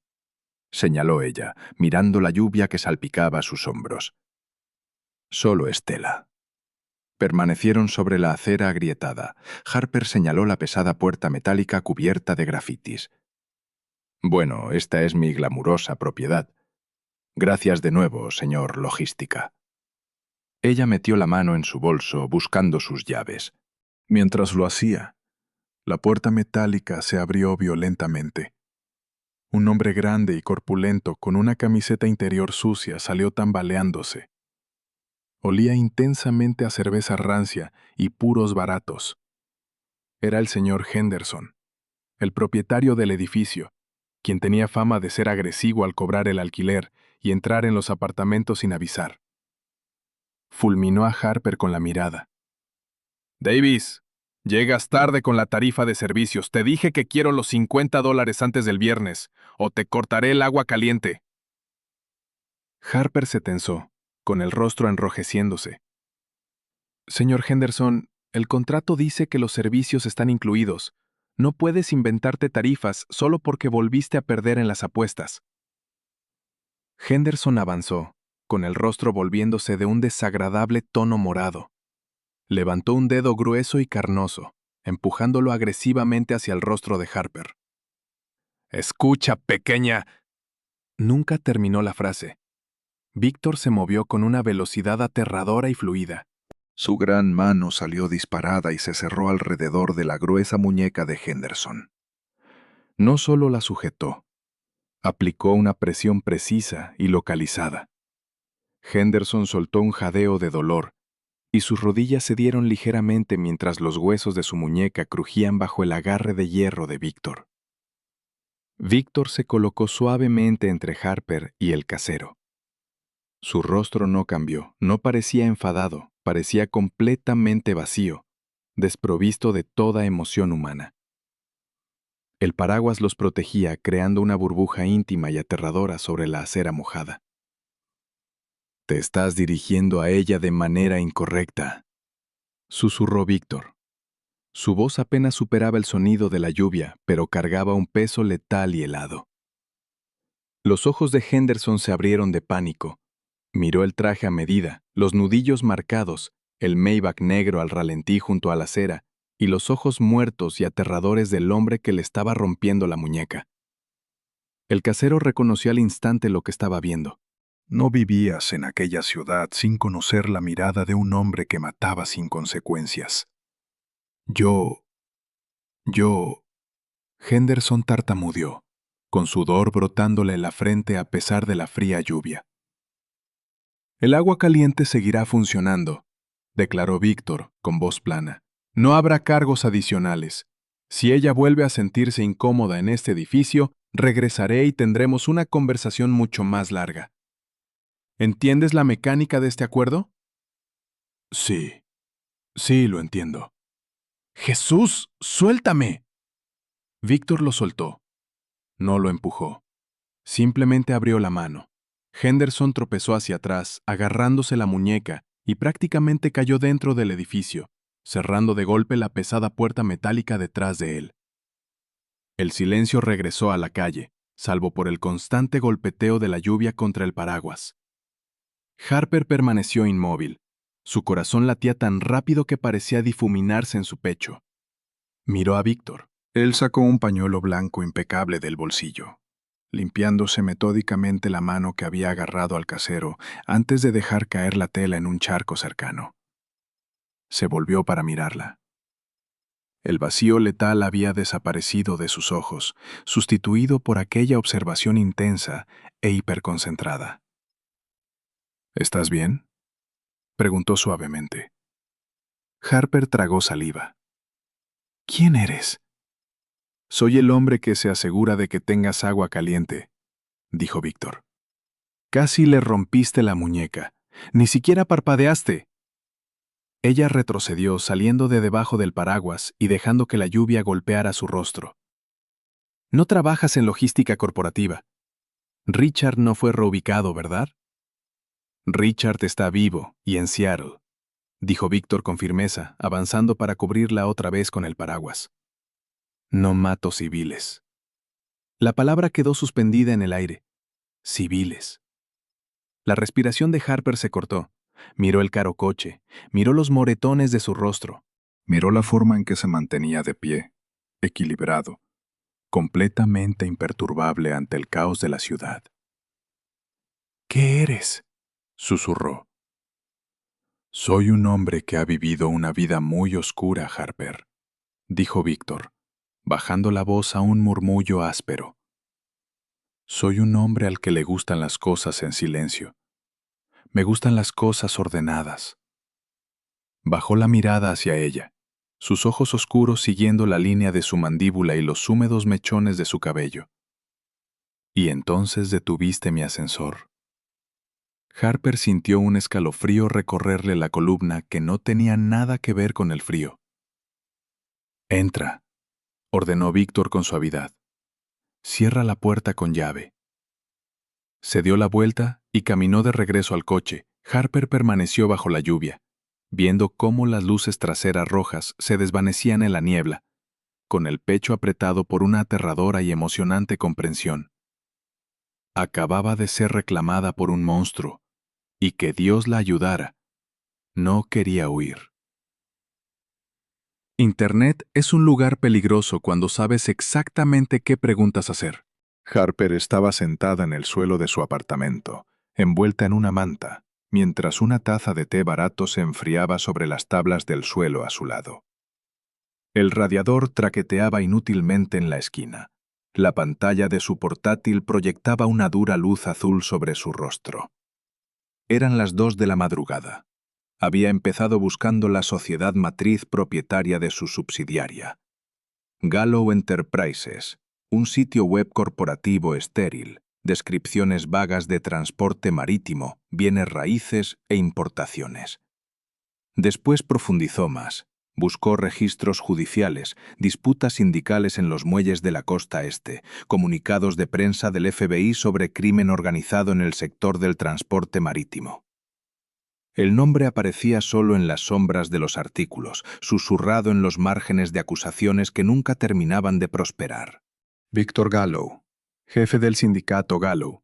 señaló ella, mirando la lluvia que salpicaba sus hombros. «Solo es tela». Permanecieron sobre la acera agrietada. Harper señaló la pesada puerta metálica cubierta de grafitis. «Bueno, esta es mi glamurosa propiedad. Gracias de nuevo, señor Logística». Ella metió la mano en su bolso buscando sus llaves. Mientras lo hacía, la puerta metálica se abrió violentamente. Un hombre grande y corpulento con una camiseta interior sucia salió tambaleándose. Olía intensamente a cerveza rancia y puros baratos. Era el señor Henderson, el propietario del edificio, quien tenía fama de ser agresivo al cobrar el alquiler y entrar en los apartamentos sin avisar. Fulminó a Harper con la mirada. «Davis, llegas tarde con la tarifa de servicios. Te dije que quiero los $50 antes del viernes, o te cortaré el agua caliente». Harper se tensó, con el rostro enrojeciéndose. «Señor Henderson, el contrato dice que los servicios están incluidos. No puedes inventarte tarifas solo porque volviste a perder en las apuestas». Henderson avanzó, con el rostro volviéndose de un desagradable tono morado. Levantó un dedo grueso y carnoso, empujándolo agresivamente hacia el rostro de Harper. «Escucha, pequeña». Nunca terminó la frase. Víctor se movió con una velocidad aterradora y fluida. Su gran mano salió disparada y se cerró alrededor de la gruesa muñeca de Henderson. No solo la sujetó, aplicó una presión precisa y localizada. Henderson soltó un jadeo de dolor, y sus rodillas se dieron ligeramente mientras los huesos de su muñeca crujían bajo el agarre de hierro de Víctor. Víctor se colocó suavemente entre Harper y el casero. Su rostro no cambió, no parecía enfadado, parecía completamente vacío, desprovisto de toda emoción humana. El paraguas los protegía, creando una burbuja íntima y aterradora sobre la acera mojada. «Te estás dirigiendo a ella de manera incorrecta», susurró Víctor. Su voz apenas superaba el sonido de la lluvia, pero cargaba un peso letal y helado. Los ojos de Henderson se abrieron de pánico. Miró el traje a medida, los nudillos marcados, el Maybach negro al ralentí junto a la acera, y los ojos muertos y aterradores del hombre que le estaba rompiendo la muñeca. El casero reconoció al instante lo que estaba viendo. «No vivías en aquella ciudad sin conocer la mirada de un hombre que mataba sin consecuencias. Yo... Henderson tartamudeó, con sudor brotándole en la frente a pesar de la fría lluvia. «El agua caliente seguirá funcionando», declaró Víctor, con voz plana. «No habrá cargos adicionales. Si ella vuelve a sentirse incómoda en este edificio, regresaré y tendremos una conversación mucho más larga. ¿Entiendes la mecánica de este acuerdo?» «Sí, lo entiendo». «¡Jesús, suéltame!». Víctor lo soltó. No lo empujó. Simplemente abrió la mano. Henderson tropezó hacia atrás, agarrándose la muñeca, y prácticamente cayó dentro del edificio, cerrando de golpe la pesada puerta metálica detrás de él. El silencio regresó a la calle, salvo por el constante golpeteo de la lluvia contra el paraguas. Harper permaneció inmóvil. Su corazón latía tan rápido que parecía difuminarse en su pecho. Miró a Víctor. Él sacó un pañuelo blanco impecable del bolsillo, limpiándose metódicamente la mano que había agarrado al casero antes de dejar caer la tela en un charco cercano. Se volvió para mirarla. El vacío letal había desaparecido de sus ojos, sustituido por aquella observación intensa e hiperconcentrada. ¿Estás bien?, preguntó suavemente. Harper tragó saliva. ¿Quién eres? Soy el hombre que se asegura de que tengas agua caliente, dijo Víctor. Casi le rompiste la muñeca. Ni siquiera parpadeaste. Ella retrocedió saliendo de debajo del paraguas y dejando que la lluvia golpeara su rostro. No trabajas en logística corporativa. Richard no fue reubicado, ¿verdad? Richard está vivo y en Seattle, dijo Víctor con firmeza, avanzando para cubrirla otra vez con el paraguas. No mato civiles. La palabra quedó suspendida en el aire. Civiles. La respiración de Harper se cortó. Miró el caro coche, miró los moretones de su rostro. Miró la forma en que se mantenía de pie, equilibrado, completamente imperturbable ante el caos de la ciudad. ¿Qué eres?, susurró. Soy un hombre que ha vivido una vida muy oscura, Harper, dijo Víctor, bajando la voz a un murmullo áspero. Soy un hombre al que le gustan las cosas en silencio. Me gustan las cosas ordenadas. Bajó la mirada hacia ella, sus ojos oscuros siguiendo la línea de su mandíbula y los húmedos mechones de su cabello. Y entonces detuviste mi ascensor. Harper sintió un escalofrío recorrerle la columna que no tenía nada que ver con el frío. Entra, ordenó Víctor con suavidad. Cierra la puerta con llave. Se dio la vuelta y caminó de regreso al coche. Harper permaneció bajo la lluvia, viendo cómo las luces traseras rojas se desvanecían en la niebla, con el pecho apretado por una aterradora y emocionante comprensión. Acababa de ser reclamada por un monstruo, y que Dios la ayudara. No quería huir. Internet es un lugar peligroso cuando sabes exactamente qué preguntas hacer. Harper estaba sentada en el suelo de su apartamento, envuelta en una manta, mientras una taza de té barato se enfriaba sobre las tablas del suelo a su lado. El radiador traqueteaba inútilmente en la esquina. La pantalla de su portátil proyectaba una dura luz azul sobre su rostro. Eran las 2 de la madrugada. Había empezado buscando la sociedad matriz propietaria de su subsidiaria. Gallo Enterprises, un sitio web corporativo estéril, descripciones vagas de transporte marítimo, bienes raíces e importaciones. Después profundizó más. Buscó registros judiciales, disputas sindicales en los muelles de la costa este, comunicados de prensa del FBI sobre crimen organizado en el sector del transporte marítimo. El nombre aparecía solo en las sombras de los artículos, susurrado en los márgenes de acusaciones que nunca terminaban de prosperar. Víctor Gallo, jefe del sindicato Gallo,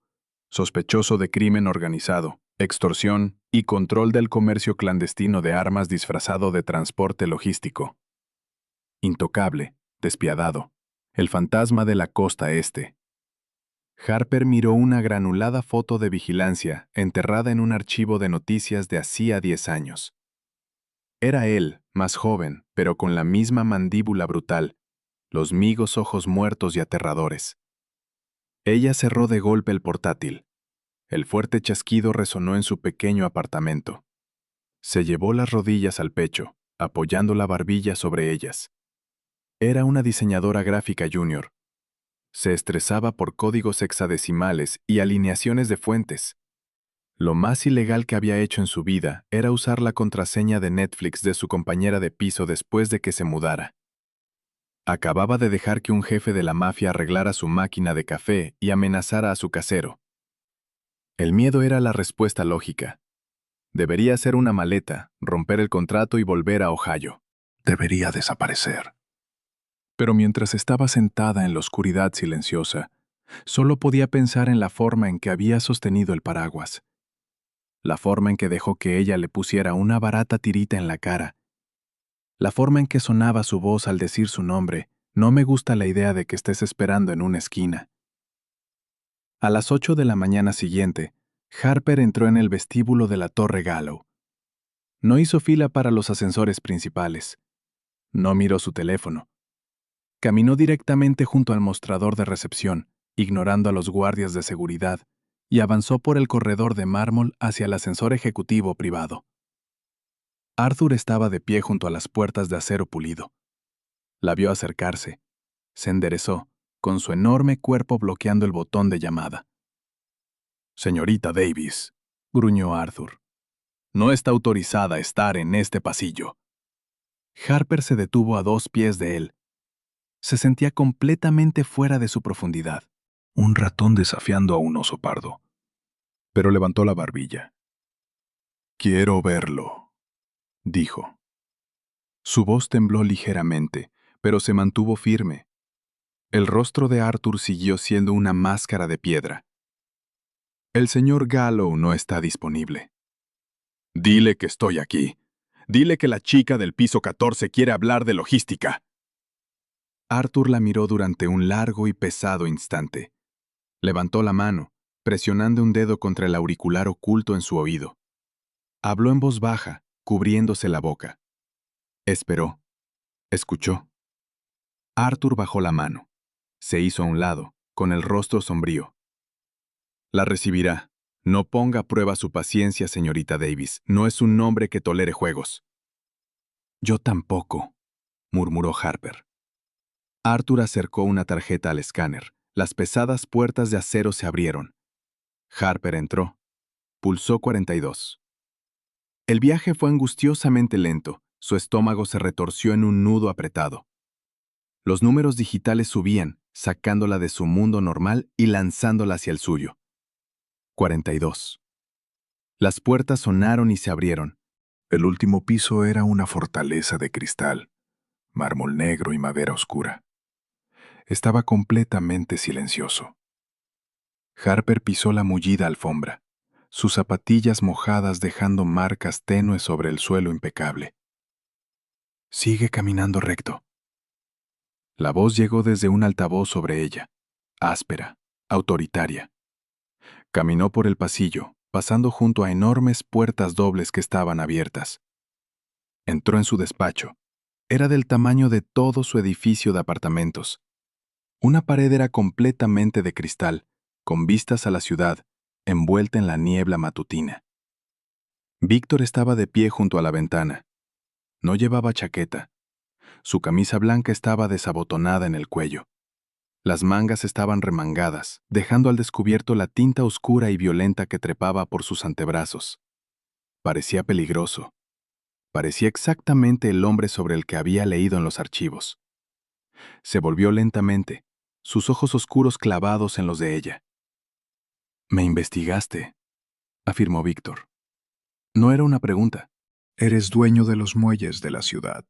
sospechoso de crimen organizado, extorsión y control del comercio clandestino de armas disfrazado de transporte logístico. Intocable, despiadado, el fantasma de la costa este. Harper miró una granulada foto de vigilancia enterrada en un archivo de noticias de hacía 10 años. Era él, más joven, pero con la misma mandíbula brutal, los migos ojos muertos y aterradores. Ella cerró de golpe el portátil. El fuerte chasquido resonó en su pequeño apartamento. Se llevó las rodillas al pecho, apoyando la barbilla sobre ellas. Era una diseñadora gráfica junior. Se estresaba por códigos hexadecimales y alineaciones de fuentes. Lo más ilegal que había hecho en su vida era usar la contraseña de Netflix de su compañera de piso después de que se mudara. Acababa de dejar que un jefe de la mafia arreglara su máquina de café y amenazara a su casero. El miedo era la respuesta lógica. Debería hacer una maleta, romper el contrato y volver a Ohio. Debería desaparecer. Pero mientras estaba sentada en la oscuridad silenciosa, solo podía pensar en la forma en que había sostenido el paraguas. La forma en que dejó que ella le pusiera una barata tirita en la cara. La forma en que sonaba su voz al decir su nombre. No me gusta la idea de que estés esperando en una esquina. A las 8 de la mañana siguiente, Harper entró en el vestíbulo de la Torre Gallo. No hizo fila para los ascensores principales. No miró su teléfono. Caminó directamente junto al mostrador de recepción, ignorando a los guardias de seguridad, y avanzó por el corredor de mármol hacia el ascensor ejecutivo privado. Arthur estaba de pie junto a las puertas de acero pulido. La vio acercarse. Se enderezó, con su enorme cuerpo bloqueando el botón de llamada. «Señorita Davis», gruñó Arthur, «no está autorizada a estar en este pasillo». Harper se detuvo a 2 pies de él. Se sentía completamente fuera de su profundidad. Un ratón desafiando a un oso pardo. Pero levantó la barbilla. «Quiero verlo», dijo. Su voz tembló ligeramente, pero se mantuvo firme. El rostro de Arthur siguió siendo una máscara de piedra. «El señor Gallo no está disponible». «Dile que estoy aquí. Dile que la chica del piso 14 quiere hablar de logística». Arthur la miró durante un largo y pesado instante. Levantó la mano, presionando un dedo contra el auricular oculto en su oído. Habló en voz baja, cubriéndose la boca. Esperó. Escuchó. Arthur bajó la mano. Se hizo a un lado, con el rostro sombrío. «La recibirá. No ponga a prueba su paciencia, señorita Davis. No es un hombre que tolere juegos». «Yo tampoco», murmuró Harper. Arthur acercó una tarjeta al escáner. Las pesadas puertas de acero se abrieron. Harper entró. Pulsó 42. El viaje fue angustiosamente lento. Su estómago se retorció en un nudo apretado. Los números digitales subían, sacándola de su mundo normal y lanzándola hacia el suyo. 42. Las puertas sonaron y se abrieron. El último piso era una fortaleza de cristal, mármol negro y madera oscura. Estaba completamente silencioso. Harper pisó la mullida alfombra, sus zapatillas mojadas dejando marcas tenues sobre el suelo impecable. «Sigue caminando recto». La voz llegó desde un altavoz sobre ella, áspera, autoritaria. Caminó por el pasillo, pasando junto a enormes puertas dobles que estaban abiertas. Entró en su despacho. Era del tamaño de todo su edificio de apartamentos. Una pared era completamente de cristal, con vistas a la ciudad, envuelta en la niebla matutina. Víctor estaba de pie junto a la ventana. No llevaba chaqueta. Su camisa blanca estaba desabotonada en el cuello. Las mangas estaban remangadas, dejando al descubierto la tinta oscura y violenta que trepaba por sus antebrazos. Parecía peligroso. Parecía exactamente el hombre sobre el que había leído en los archivos. Se volvió lentamente, sus ojos oscuros clavados en los de ella. «Me investigaste», afirmó Víctor. No era una pregunta. «Eres dueño de los muelles de la ciudad.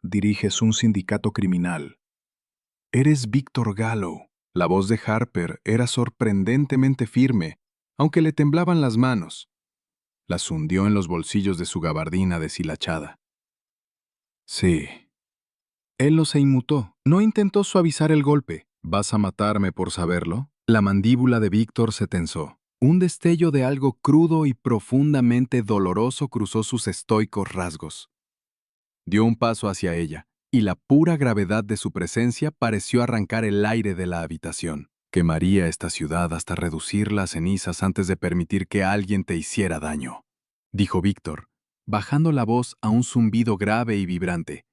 Diriges un sindicato criminal. Eres Víctor Gallo». La voz de Harper era sorprendentemente firme, aunque le temblaban las manos. Las hundió en los bolsillos de su gabardina deshilachada. «Sí». Él no se inmutó, no intentó suavizar el golpe. «¿Vas a matarme por saberlo?» La mandíbula de Víctor se tensó. Un destello de algo crudo y profundamente doloroso cruzó sus estoicos rasgos. Dio un paso hacia ella, y la pura gravedad de su presencia pareció arrancar el aire de la habitación. «Quemaría esta ciudad hasta reducirla a cenizas antes de permitir que alguien te hiciera daño», dijo Víctor, bajando la voz a un zumbido grave y vibrante.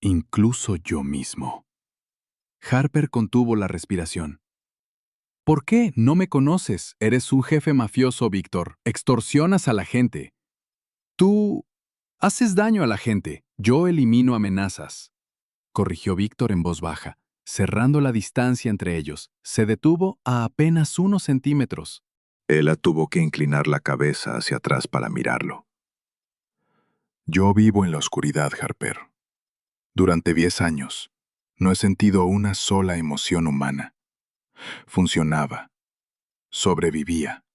«Incluso yo mismo». Harper contuvo la respiración. «¿Por qué? No me conoces. Eres un jefe mafioso, Víctor. Extorsionas a la gente. Tú haces daño a la gente. Yo elimino amenazas», corrigió Víctor en voz baja, cerrando la distancia entre ellos. Se detuvo a apenas unos centímetros. Ella tuvo que inclinar la cabeza hacia atrás para mirarlo. «Yo vivo en la oscuridad, Harper. Durante 10 años, no he sentido una sola emoción humana. Funcionaba. Sobrevivía.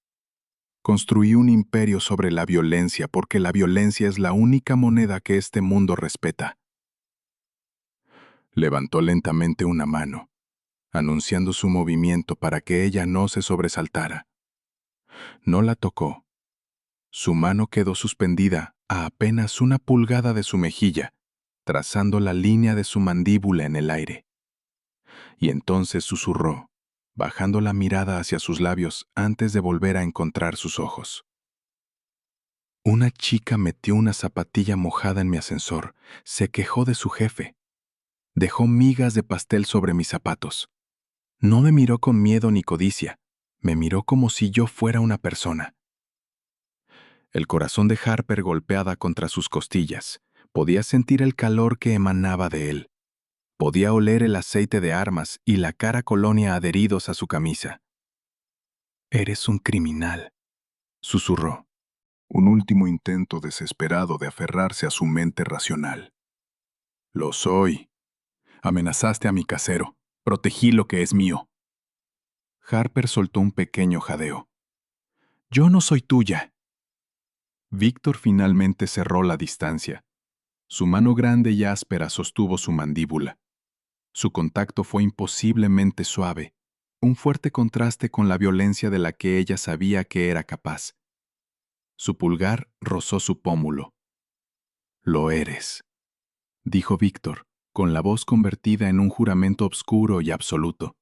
Construí un imperio sobre la violencia porque la violencia es la única moneda que este mundo respeta». Levantó lentamente una mano, anunciando su movimiento para que ella no se sobresaltara. No la tocó. Su mano quedó suspendida a apenas 1 pulgada de su mejilla, trazando la línea de su mandíbula en el aire. Y entonces susurró, bajando la mirada hacia sus labios antes de volver a encontrar sus ojos. Una chica metió una zapatilla mojada en mi ascensor, se quejó de su jefe. Dejó migas de pastel sobre mis zapatos. No me miró con miedo ni codicia, me miró como si yo fuera una persona. El corazón de Harper golpeaba contra sus costillas. Podía sentir el calor que emanaba de él. Podía oler el aceite de armas y la cara colonia adheridos a su camisa. «Eres un criminal», susurró. Un último intento desesperado de aferrarse a su mente racional. «Lo soy. Amenazaste a mi casero. Protegí lo que es mío». Harper soltó un pequeño jadeo. «Yo no soy tuya». Víctor finalmente cerró la distancia. Su mano grande y áspera sostuvo su mandíbula. Su contacto fue imposiblemente suave, un fuerte contraste con la violencia de la que ella sabía que era capaz. Su pulgar rozó su pómulo. «Lo eres», dijo Víctor, con la voz convertida en un juramento obscuro y absoluto.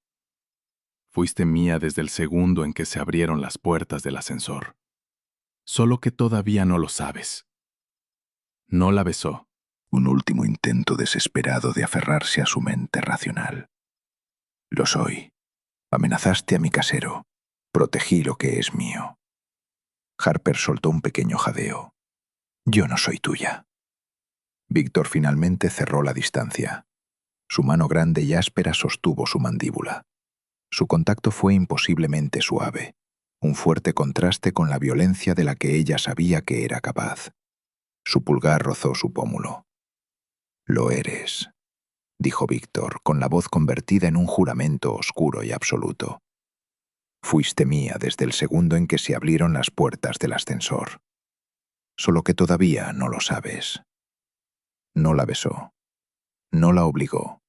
«Fuiste mía desde el segundo en que se abrieron las puertas del ascensor. Solo que todavía no lo sabes». No la besó. Un último intento desesperado de aferrarse a su mente racional. Lo soy. Amenazaste a mi casero. Protegí lo que es mío. Harper soltó un pequeño jadeo. Yo no soy tuya. Víctor finalmente cerró la distancia. Su mano grande y áspera sostuvo su mandíbula. Su contacto fue imposiblemente suave, un fuerte contraste con la violencia de la que ella sabía que era capaz. Su pulgar rozó su pómulo. «Lo eres», dijo Víctor, con la voz convertida en un juramento oscuro y absoluto. «Fuiste mía desde el segundo en que se abrieron las puertas del ascensor. Solo que todavía no lo sabes». No la besó. No la obligó.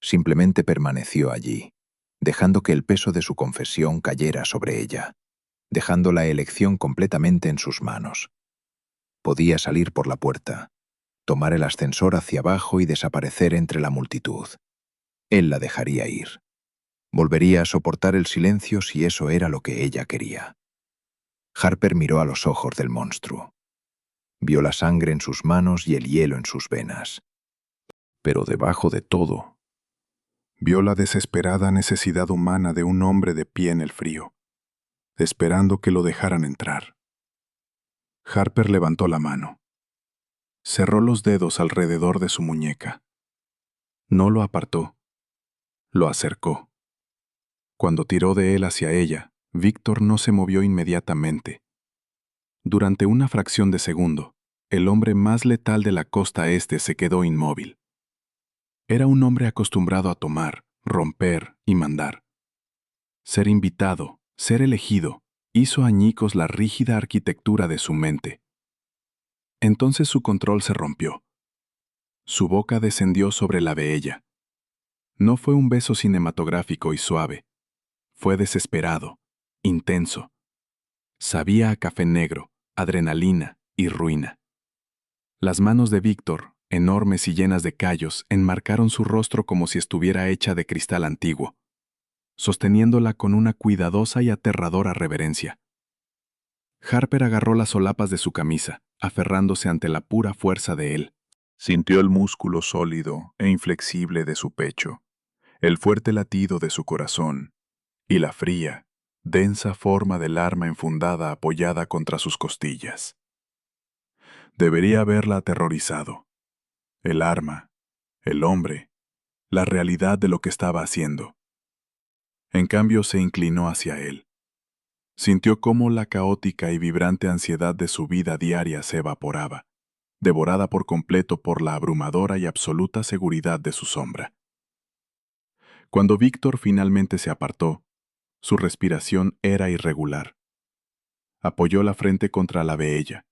Simplemente permaneció allí, dejando que el peso de su confesión cayera sobre ella, dejando la elección completamente en sus manos. Podía salir por la puerta, tomar el ascensor hacia abajo y desaparecer entre la multitud. Él la dejaría ir. Volvería a soportar el silencio si eso era lo que ella quería. Harper miró a los ojos del monstruo. Vio la sangre en sus manos y el hielo en sus venas. Pero debajo de todo, vio la desesperada necesidad humana de un hombre de pie en el frío, esperando que lo dejaran entrar. Harper levantó la mano. Cerró los dedos alrededor de su muñeca. No lo apartó. Lo acercó. Cuando tiró de él hacia ella, Víctor no se movió inmediatamente. Durante una fracción de segundo, el hombre más letal de la costa este se quedó inmóvil. Era un hombre acostumbrado a tomar, romper y mandar. Ser invitado, ser elegido, hizo añicos la rígida arquitectura de su mente. Entonces su control se rompió. Su boca descendió sobre la de ella. No fue un beso cinematográfico y suave. Fue desesperado, intenso. Sabía a café negro, adrenalina y ruina. Las manos de Víctor, enormes y llenas de callos, enmarcaron su rostro como si estuviera hecha de cristal antiguo, sosteniéndola con una cuidadosa y aterradora reverencia. Harper agarró las solapas de su camisa, aferrándose ante la pura fuerza de él. Sintió el músculo sólido e inflexible de su pecho, el fuerte latido de su corazón y la fría, densa forma del arma enfundada apoyada contra sus costillas. Debería haberla aterrorizado. El arma, el hombre, la realidad de lo que estaba haciendo. En cambio se inclinó hacia él. Sintió cómo la caótica y vibrante ansiedad de su vida diaria se evaporaba, devorada por completo por la abrumadora y absoluta seguridad de su sombra. Cuando Víctor finalmente se apartó, su respiración era irregular. Apoyó la frente contra la de ella.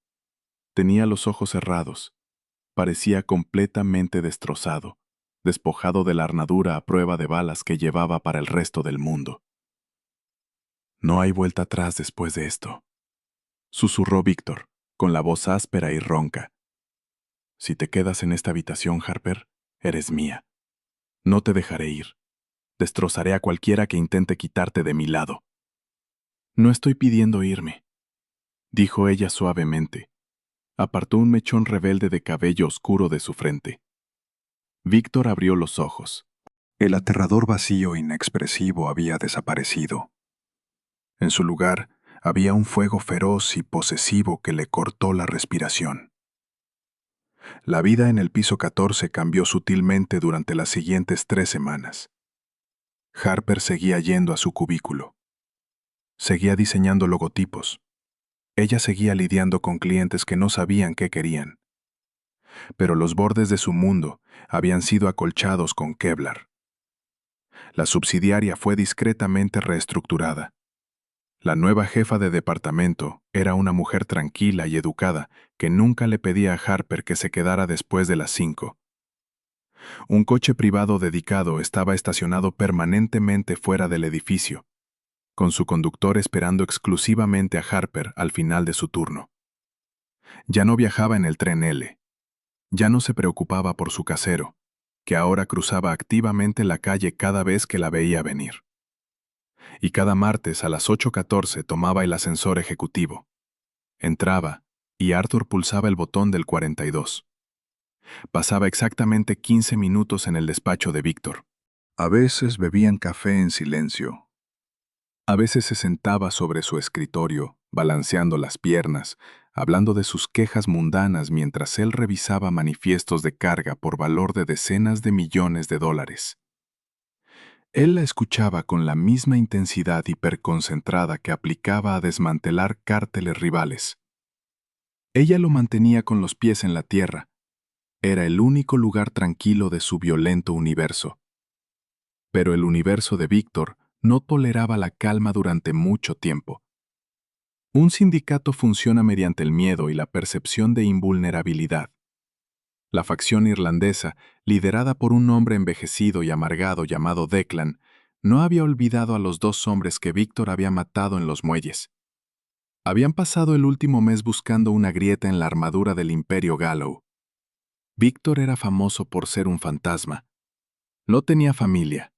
Tenía los ojos cerrados. Parecía completamente destrozado, despojado de la armadura a prueba de balas que llevaba para el resto del mundo. «No hay vuelta atrás después de esto», susurró Víctor, con la voz áspera y ronca. Si te quedas en esta habitación, Harper, eres mía. No te dejaré ir. Destrozaré a cualquiera que intente quitarte de mi lado. No estoy pidiendo irme, dijo ella suavemente. Apartó un mechón rebelde de cabello oscuro de su frente. Víctor abrió los ojos. El aterrador vacío inexpresivo había desaparecido. En su lugar había un fuego feroz y posesivo que le cortó la respiración. La vida en el piso 14 cambió sutilmente durante las siguientes 3 semanas. Harper seguía yendo a su cubículo. Seguía diseñando logotipos. Ella seguía lidiando con clientes que no sabían qué querían. Pero los bordes de su mundo habían sido acolchados con Kevlar. La subsidiaria fue discretamente reestructurada. La nueva jefa de departamento era una mujer tranquila y educada que nunca le pedía a Harper que se quedara después de las 5. Un coche privado dedicado estaba estacionado permanentemente fuera del edificio, con su conductor esperando exclusivamente a Harper al final de su turno. Ya no viajaba en el tren L. Ya no se preocupaba por su casero, que ahora cruzaba activamente la calle cada vez que la veía venir. Y cada martes a las 8:14 tomaba el ascensor ejecutivo. Entraba, y Arthur pulsaba el botón del 42. Pasaba exactamente 15 minutos en el despacho de Víctor. A veces bebían café en silencio. A veces se sentaba sobre su escritorio, balanceando las piernas, hablando de sus quejas mundanas mientras él revisaba manifiestos de carga por valor de decenas de millones de dólares. Él la escuchaba con la misma intensidad hiperconcentrada que aplicaba a desmantelar cárteles rivales. Ella lo mantenía con los pies en la tierra. Era el único lugar tranquilo de su violento universo. Pero el universo de Víctor no toleraba la calma durante mucho tiempo. Un sindicato funciona mediante el miedo y la percepción de invulnerabilidad. La facción irlandesa, liderada por un hombre envejecido y amargado llamado Declan, no había olvidado a los 2 hombres que Víctor había matado en los muelles. Habían pasado el último mes buscando una grieta en la armadura del Imperio Gallow. Víctor era famoso por ser un fantasma. No tenía familia,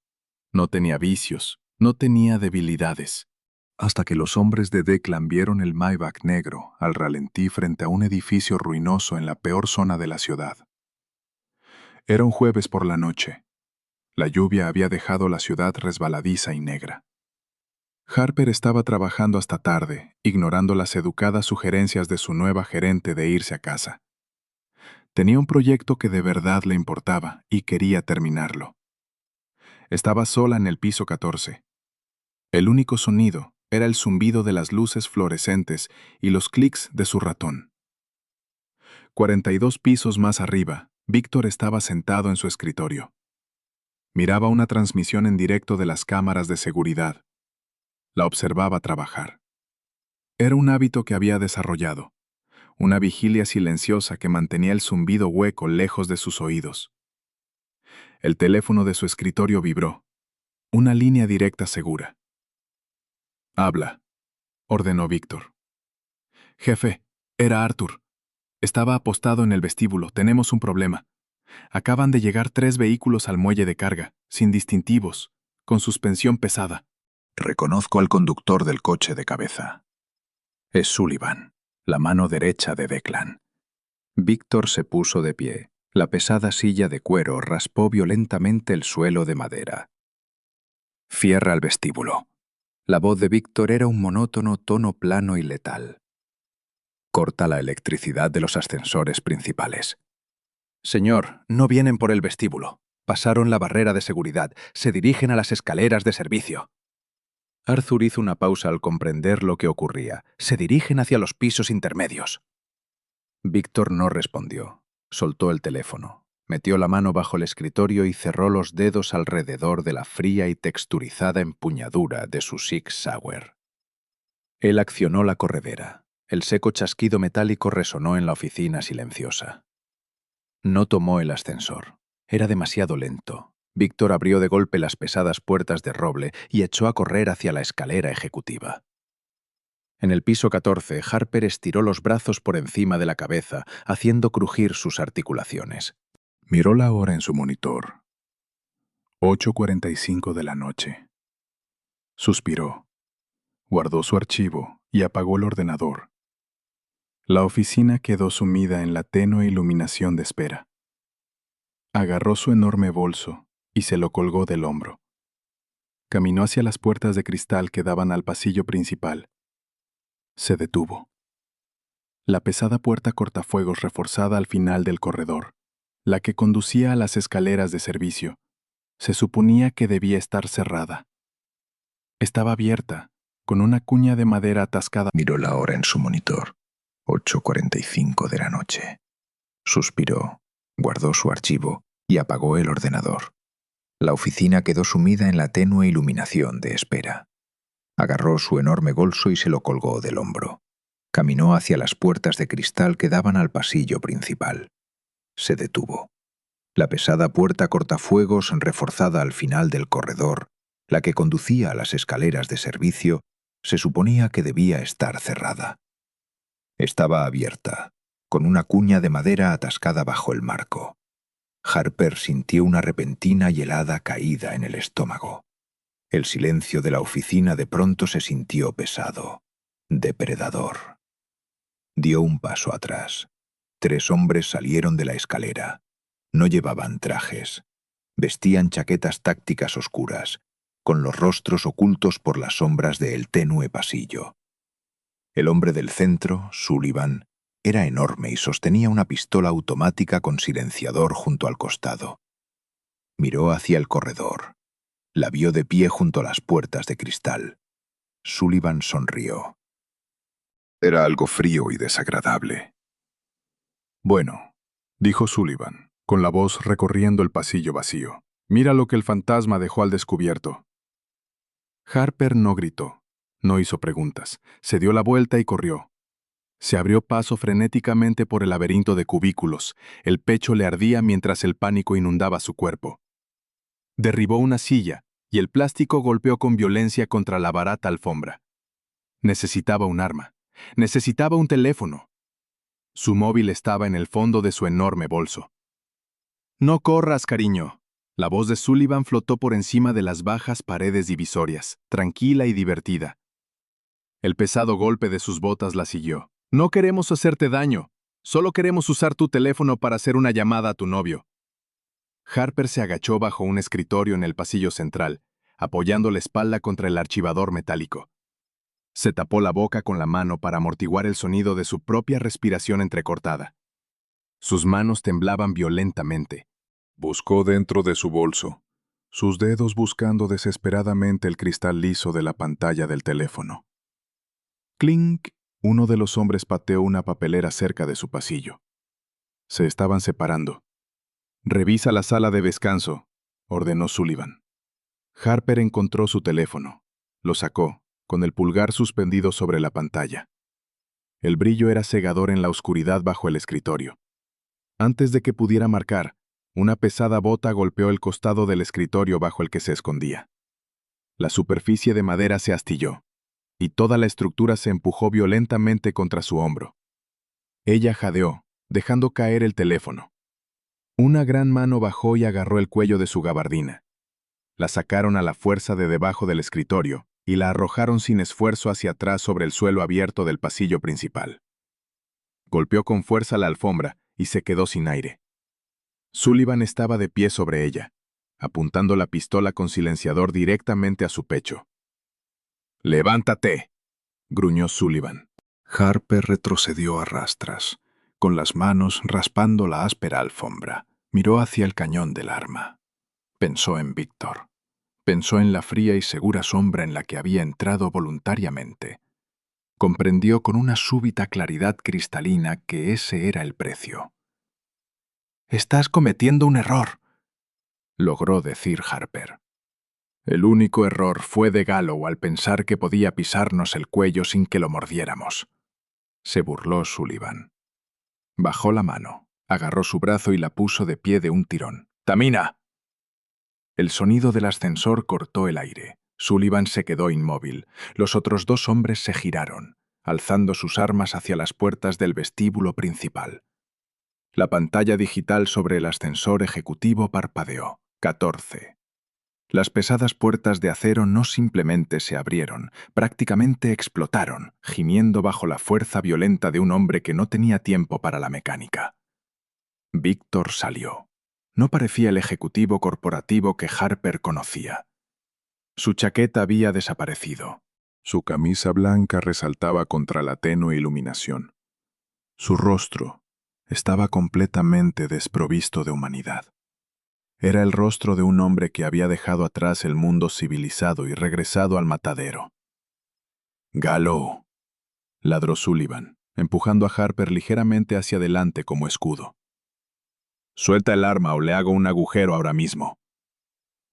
no tenía vicios, no tenía debilidades. Hasta que los hombres de Declan vieron el Maybach negro al ralentí frente a un edificio ruinoso en la peor zona de la ciudad. Era un jueves por la noche. La lluvia había dejado la ciudad resbaladiza y negra. Harper estaba trabajando hasta tarde, ignorando las educadas sugerencias de su nueva gerente de irse a casa. Tenía un proyecto que de verdad le importaba y quería terminarlo. Estaba sola en el piso 14. El único sonido era el zumbido de las luces fluorescentes y los clics de su ratón. 42 pisos más arriba, Víctor estaba sentado en su escritorio. Miraba una transmisión en directo de las cámaras de seguridad. La observaba trabajar. Era un hábito que había desarrollado, una vigilia silenciosa que mantenía el zumbido hueco lejos de sus oídos. El teléfono de su escritorio vibró. Una línea directa segura. «Habla», ordenó Víctor. «Jefe, era Arthur. Estaba apostado en el vestíbulo. Tenemos un problema. Acaban de llegar 3 vehículos al muelle de carga, sin distintivos, con suspensión pesada». Reconozco al conductor del coche de cabeza. Es Sullivan, la mano derecha de Declan. Víctor se puso de pie. La pesada silla de cuero raspó violentamente el suelo de madera. Cierra el vestíbulo. La voz de Víctor era un monótono tono plano y letal. Corta la electricidad de los ascensores principales. Señor, no vienen por el vestíbulo. Pasaron la barrera de seguridad. Se dirigen a las escaleras de servicio. Arthur hizo una pausa al comprender lo que ocurría. Se dirigen hacia los pisos intermedios. Víctor no respondió. Soltó el teléfono. Metió la mano bajo el escritorio y cerró los dedos alrededor de la fría y texturizada empuñadura de su Sig Sauer. Él accionó la corredera. El seco chasquido metálico resonó en la oficina silenciosa. No tomó el ascensor. Era demasiado lento. Víctor abrió de golpe las pesadas puertas de roble y echó a correr hacia la escalera ejecutiva. En el piso 14, Harper estiró los brazos por encima de la cabeza, haciendo crujir sus articulaciones. Miró la hora en su monitor. 8:45 de la noche. Suspiró, guardó su archivo y apagó el ordenador. La oficina quedó sumida en la tenue iluminación de espera. Agarró su enorme bolso y se lo colgó del hombro. Caminó hacia las puertas de cristal que daban al pasillo principal. Se detuvo. La pesada puerta cortafuegos reforzada al final del corredor, la que conducía a las escaleras de servicio, se suponía que debía estar cerrada. Estaba abierta, con una cuña de madera atascada. Miró la hora en su monitor. 8:45 de la noche. Suspiró, guardó su archivo y apagó el ordenador. La oficina quedó sumida en la tenue iluminación de espera. Agarró su enorme bolso y se lo colgó del hombro. Caminó hacia las puertas de cristal que daban al pasillo principal. Se detuvo. La pesada puerta cortafuegos reforzada al final del corredor, la que conducía a las escaleras de servicio, se suponía que debía estar cerrada. Estaba abierta, con una cuña de madera atascada bajo el marco. Harper sintió una repentina y helada caída en el estómago. El silencio de la oficina de pronto se sintió pesado, depredador. Dio un paso atrás. 3 hombres salieron de la escalera. No llevaban trajes. Vestían chaquetas tácticas oscuras, con los rostros ocultos por las sombras del tenue pasillo. El hombre del centro, Sullivan, era enorme y sostenía una pistola automática con silenciador junto al costado. Miró hacia el corredor. La vio de pie junto a las puertas de cristal. Sullivan sonrió. Era algo frío y desagradable. Bueno, dijo Sullivan, con la voz recorriendo el pasillo vacío. Mira lo que el fantasma dejó al descubierto. Harper no gritó, no hizo preguntas, se dio la vuelta y corrió. Se abrió paso frenéticamente por el laberinto de cubículos, el pecho le ardía mientras el pánico inundaba su cuerpo. Derribó una silla y el plástico golpeó con violencia contra la barata alfombra. Necesitaba un arma, necesitaba un teléfono. Su móvil estaba en el fondo de su enorme bolso. «No corras, cariño». La voz de Sullivan flotó por encima de las bajas paredes divisorias, tranquila y divertida. El pesado golpe de sus botas la siguió. «No queremos hacerte daño. Solo queremos usar tu teléfono para hacer una llamada a tu novio». Harper se agachó bajo un escritorio en el pasillo central, apoyando la espalda contra el archivador metálico. Se tapó la boca con la mano para amortiguar el sonido de su propia respiración entrecortada. Sus manos temblaban violentamente. Buscó dentro de su bolso, sus dedos buscando desesperadamente el cristal liso de la pantalla del teléfono. Clink. Uno de los hombres pateó una papelera cerca de su pasillo. Se estaban separando. «Revisa la sala de descanso», ordenó Sullivan. Harper encontró su teléfono. Lo sacó, con el pulgar suspendido sobre la pantalla. El brillo era cegador en la oscuridad bajo el escritorio. Antes de que pudiera marcar, una pesada bota golpeó el costado del escritorio bajo el que se escondía. La superficie de madera se astilló, y toda la estructura se empujó violentamente contra su hombro. Ella jadeó, dejando caer el teléfono. Una gran mano bajó y agarró el cuello de su gabardina. La sacaron a la fuerza de debajo del escritorio y la arrojaron sin esfuerzo hacia atrás sobre el suelo abierto del pasillo principal. Golpeó con fuerza la alfombra y se quedó sin aire. Sullivan estaba de pie sobre ella, apuntando la pistola con silenciador directamente a su pecho. «¡Levántate!», gruñó Sullivan. Harper retrocedió a rastras, con las manos raspando la áspera alfombra. Miró hacia el cañón del arma. Pensó en Víctor. Pensó en la fría y segura sombra en la que había entrado voluntariamente. Comprendió con una súbita claridad cristalina que ese era el precio. «Estás cometiendo un error», logró decir Harper. El único error fue de Gallo al pensar que podía pisarnos el cuello sin que lo mordiéramos. Se burló Sullivan. Bajó la mano, agarró su brazo y la puso de pie de un tirón. «¡Tamina!». El sonido del ascensor cortó el aire. Sullivan se quedó inmóvil. Los otros 2 hombres se giraron. alzando sus armas hacia las puertas del vestíbulo principal. La pantalla digital sobre el ascensor ejecutivo parpadeó. 14. Las pesadas puertas de acero no simplemente se abrieron, prácticamente explotaron, gimiendo bajo la fuerza violenta de un hombre que no tenía tiempo para la mecánica. Víctor salió. No parecía el ejecutivo corporativo que Harper conocía. Su chaqueta había desaparecido. Su camisa blanca resaltaba contra la tenue iluminación. Su rostro estaba completamente desprovisto de humanidad. Era el rostro de un hombre que había dejado atrás el mundo civilizado y regresado al matadero. «Gallo», ladró Sullivan, empujando a Harper ligeramente hacia adelante como escudo. «Suelta el arma o le hago un agujero ahora mismo».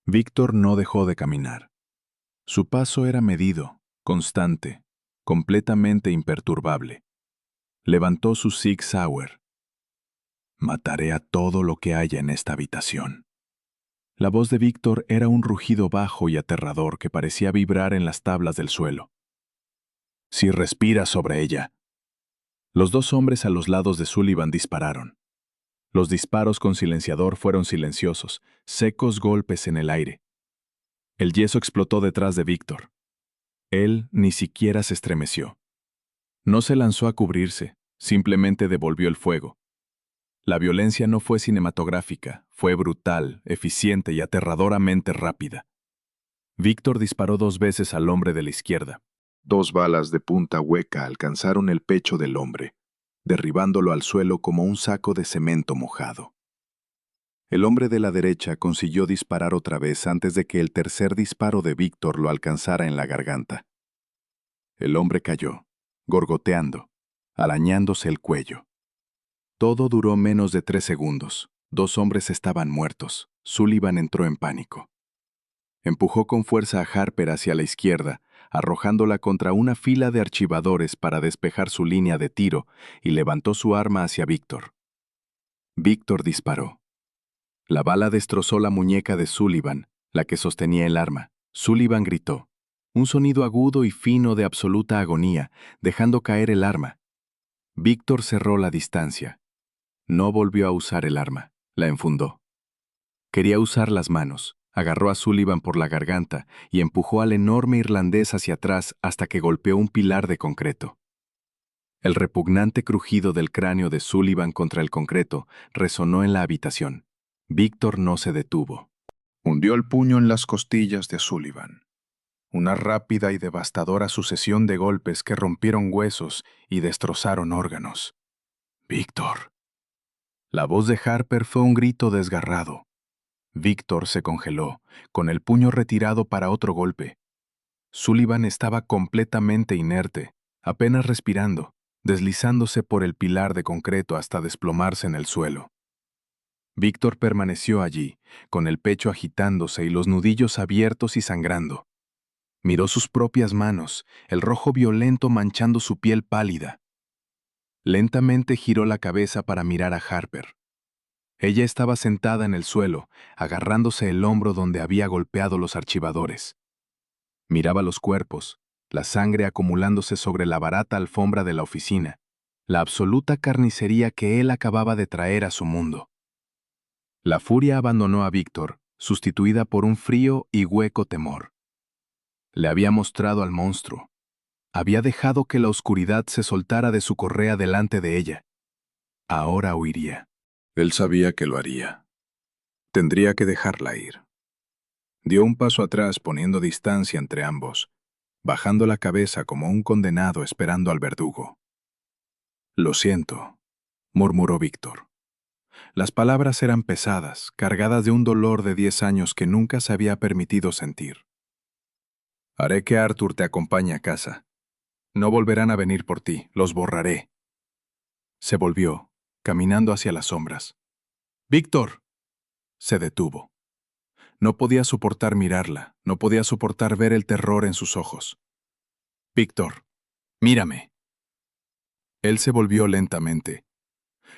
Víctor no dejó de caminar. Su paso era medido, constante, completamente imperturbable. Levantó su Sig Sauer. «Mataré a todo lo que haya en esta habitación». La voz de Víctor era un rugido bajo y aterrador que parecía vibrar en las tablas del suelo. «Si respiras sobre ella». Los dos hombres a los lados de Sullivan dispararon. Los disparos con silenciador fueron silenciosos, secos golpes en el aire. El yeso explotó detrás de Víctor. Él ni siquiera se estremeció. No se lanzó a cubrirse, simplemente devolvió el fuego. La violencia no fue cinematográfica, fue brutal, eficiente y aterradoramente rápida. Víctor disparó 2 veces al hombre de la izquierda. 2 balas de punta hueca alcanzaron el pecho del hombre, derribándolo al suelo como un saco de cemento mojado. El hombre de la derecha consiguió disparar otra vez antes de que el tercer disparo de Víctor lo alcanzara en la garganta. El hombre cayó, gorgoteando, arañándose el cuello. Todo duró menos de 3 segundos. 2 hombres estaban muertos. Sullivan entró en pánico. Empujó con fuerza a Harper hacia la izquierda, arrojándola contra una fila de archivadores para despejar su línea de tiro, y levantó su arma hacia Víctor. Víctor disparó. La bala destrozó la muñeca de Sullivan, la que sostenía el arma. Sullivan gritó. Un sonido agudo y fino de absoluta agonía, dejando caer el arma. Víctor cerró la distancia. No volvió a usar el arma, la enfundó. Quería usar las manos, agarró a Sullivan por la garganta y empujó al enorme irlandés hacia atrás hasta que golpeó un pilar de concreto. El repugnante crujido del cráneo de Sullivan contra el concreto resonó en la habitación. Víctor no se detuvo. Hundió el puño en las costillas de Sullivan. Una rápida y devastadora sucesión de golpes que rompieron huesos y destrozaron órganos. «Víctor». La voz de Harper fue un grito desgarrado. Víctor se congeló, con el puño retirado para otro golpe. Sullivan estaba completamente inerte, apenas respirando, deslizándose por el pilar de concreto hasta desplomarse en el suelo. Víctor permaneció allí, con el pecho agitándose y los nudillos abiertos y sangrando. Miró sus propias manos, el rojo violento manchando su piel pálida. Lentamente giró la cabeza para mirar a Harper. Ella estaba sentada en el suelo, agarrándose el hombro donde había golpeado los archivadores. Miraba los cuerpos, la sangre acumulándose sobre la barata alfombra de la oficina, la absoluta carnicería que él acababa de traer a su mundo. La furia abandonó a Víctor, sustituida por un frío y hueco temor. Le había mostrado al monstruo. Había dejado que la oscuridad se soltara de su correa delante de ella. Ahora huiría. Él sabía que lo haría. Tendría que dejarla ir. Dio un paso atrás poniendo distancia entre ambos, bajando la cabeza como un condenado esperando al verdugo. «Lo siento», murmuró Víctor. Las palabras eran pesadas, cargadas de un dolor de 10 años que nunca se había permitido sentir. «Haré que Arthur te acompañe a casa. No volverán a venir por ti, los borraré». Se volvió, caminando hacia las sombras. «¡Víctor!». Se detuvo. No podía soportar mirarla, no podía soportar ver el terror en sus ojos. «Víctor, mírame». Él se volvió lentamente.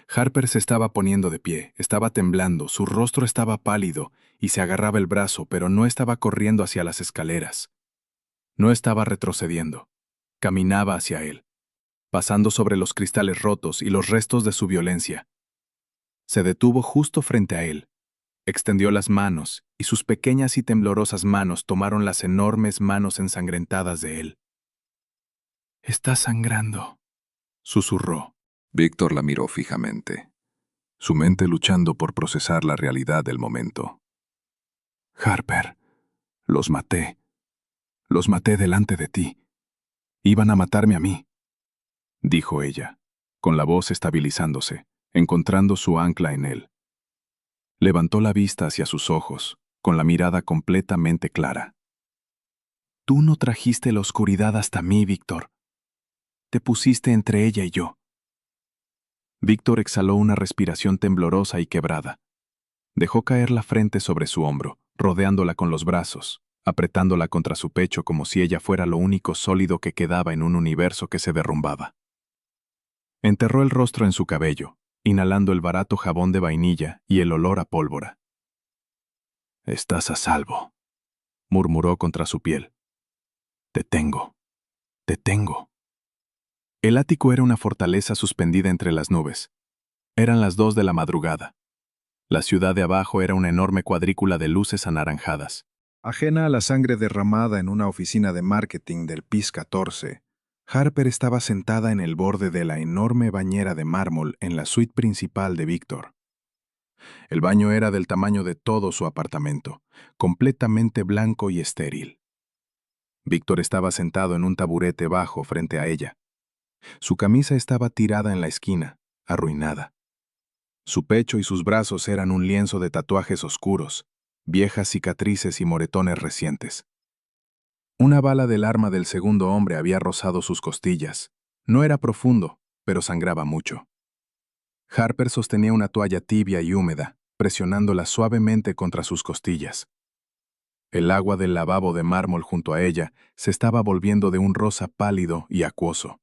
Harper se estaba poniendo de pie, estaba temblando, su rostro estaba pálido y se agarraba el brazo, pero no estaba corriendo hacia las escaleras. No estaba retrocediendo. Caminaba hacia él. pasando sobre los cristales rotos y los restos de su violencia. Se detuvo justo frente a él, extendió las manos y sus pequeñas y temblorosas manos tomaron las enormes manos ensangrentadas de él. «Está sangrando», susurró. Víctor la miró fijamente, su mente luchando por procesar la realidad del momento. «Harper, los maté. Los maté delante de ti. Iban a matarme a mí», dijo ella, con la voz estabilizándose, encontrando su ancla en él. Levantó la vista hacia sus ojos, con la mirada completamente clara. «Tú no trajiste la oscuridad hasta mí, Víctor. Te pusiste entre ella y yo». Víctor exhaló una respiración temblorosa y quebrada. Dejó caer la frente sobre su hombro, rodeándola con los brazos, apretándola contra su pecho como si ella fuera lo único sólido que quedaba en un universo que se derrumbaba. Enterró el rostro en su cabello, inhalando el barato jabón de vainilla y el olor a pólvora. «Estás a salvo», murmuró contra su piel. «Te tengo. Te tengo». El ático era una fortaleza suspendida entre las nubes. Eran las 2 de la madrugada. La ciudad de abajo era una enorme cuadrícula de luces anaranjadas. Ajena a la sangre derramada en una oficina de marketing del PIS 14, Harper estaba sentada en el borde de la enorme bañera de mármol en la suite principal de Víctor. El baño era del tamaño de todo su apartamento, completamente blanco y estéril. Víctor estaba sentado en un taburete bajo frente a ella. Su camisa estaba tirada en la esquina, arruinada. Su pecho y sus brazos eran un lienzo de tatuajes oscuros, viejas cicatrices y moretones recientes. Una bala del arma del segundo hombre había rozado sus costillas. No era profundo, pero sangraba mucho. Harper sostenía una toalla tibia y húmeda, presionándola suavemente contra sus costillas. El agua del lavabo de mármol junto a ella se estaba volviendo de un rosa pálido y acuoso.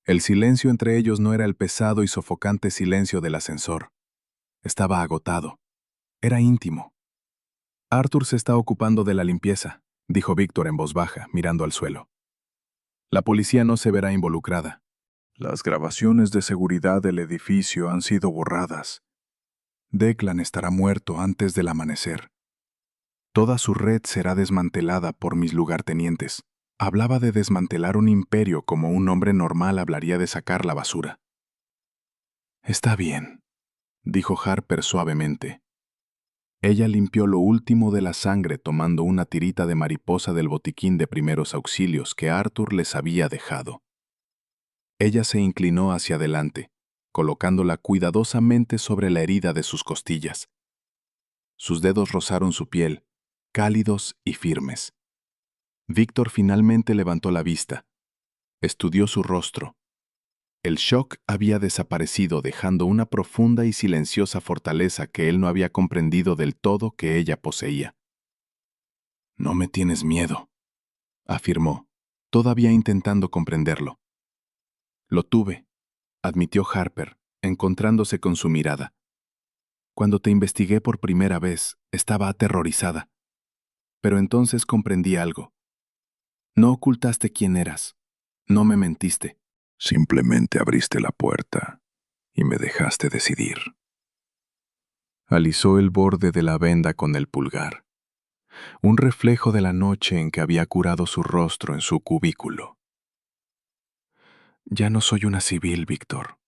El silencio entre ellos no era el pesado y sofocante silencio del ascensor. Estaba agotado. Era íntimo. «Arthur se está ocupando de la limpieza», dijo Víctor en voz baja, mirando al suelo. «La policía no se verá involucrada. Las grabaciones de seguridad del edificio han sido borradas. Declan estará muerto antes del amanecer. Toda su red será desmantelada por mis lugartenientes». Hablaba de desmantelar un imperio como un hombre normal hablaría de sacar la basura. «Está bien», dijo Harper suavemente. Ella limpió lo último de la sangre tomando una tirita de mariposa del botiquín de primeros auxilios que Arthur les había dejado. Ella se inclinó hacia adelante, colocándola cuidadosamente sobre la herida de sus costillas. Sus dedos rozaron su piel, cálidos y firmes. Víctor finalmente levantó la vista. Estudió su rostro. El shock había desaparecido dejando una profunda y silenciosa fortaleza que él no había comprendido del todo que ella poseía. «No me tienes miedo», afirmó, todavía intentando comprenderlo. «Lo tuve», admitió Harper, encontrándose con su mirada. «Cuando te investigué por primera vez, estaba aterrorizada. Pero entonces comprendí algo. No ocultaste quién eras. No me mentiste. Simplemente abriste la puerta y me dejaste decidir». Alisó el borde de la venda con el pulgar, un reflejo de la noche en que había curado su rostro en su cubículo. «Ya no soy una civil, Víctor»,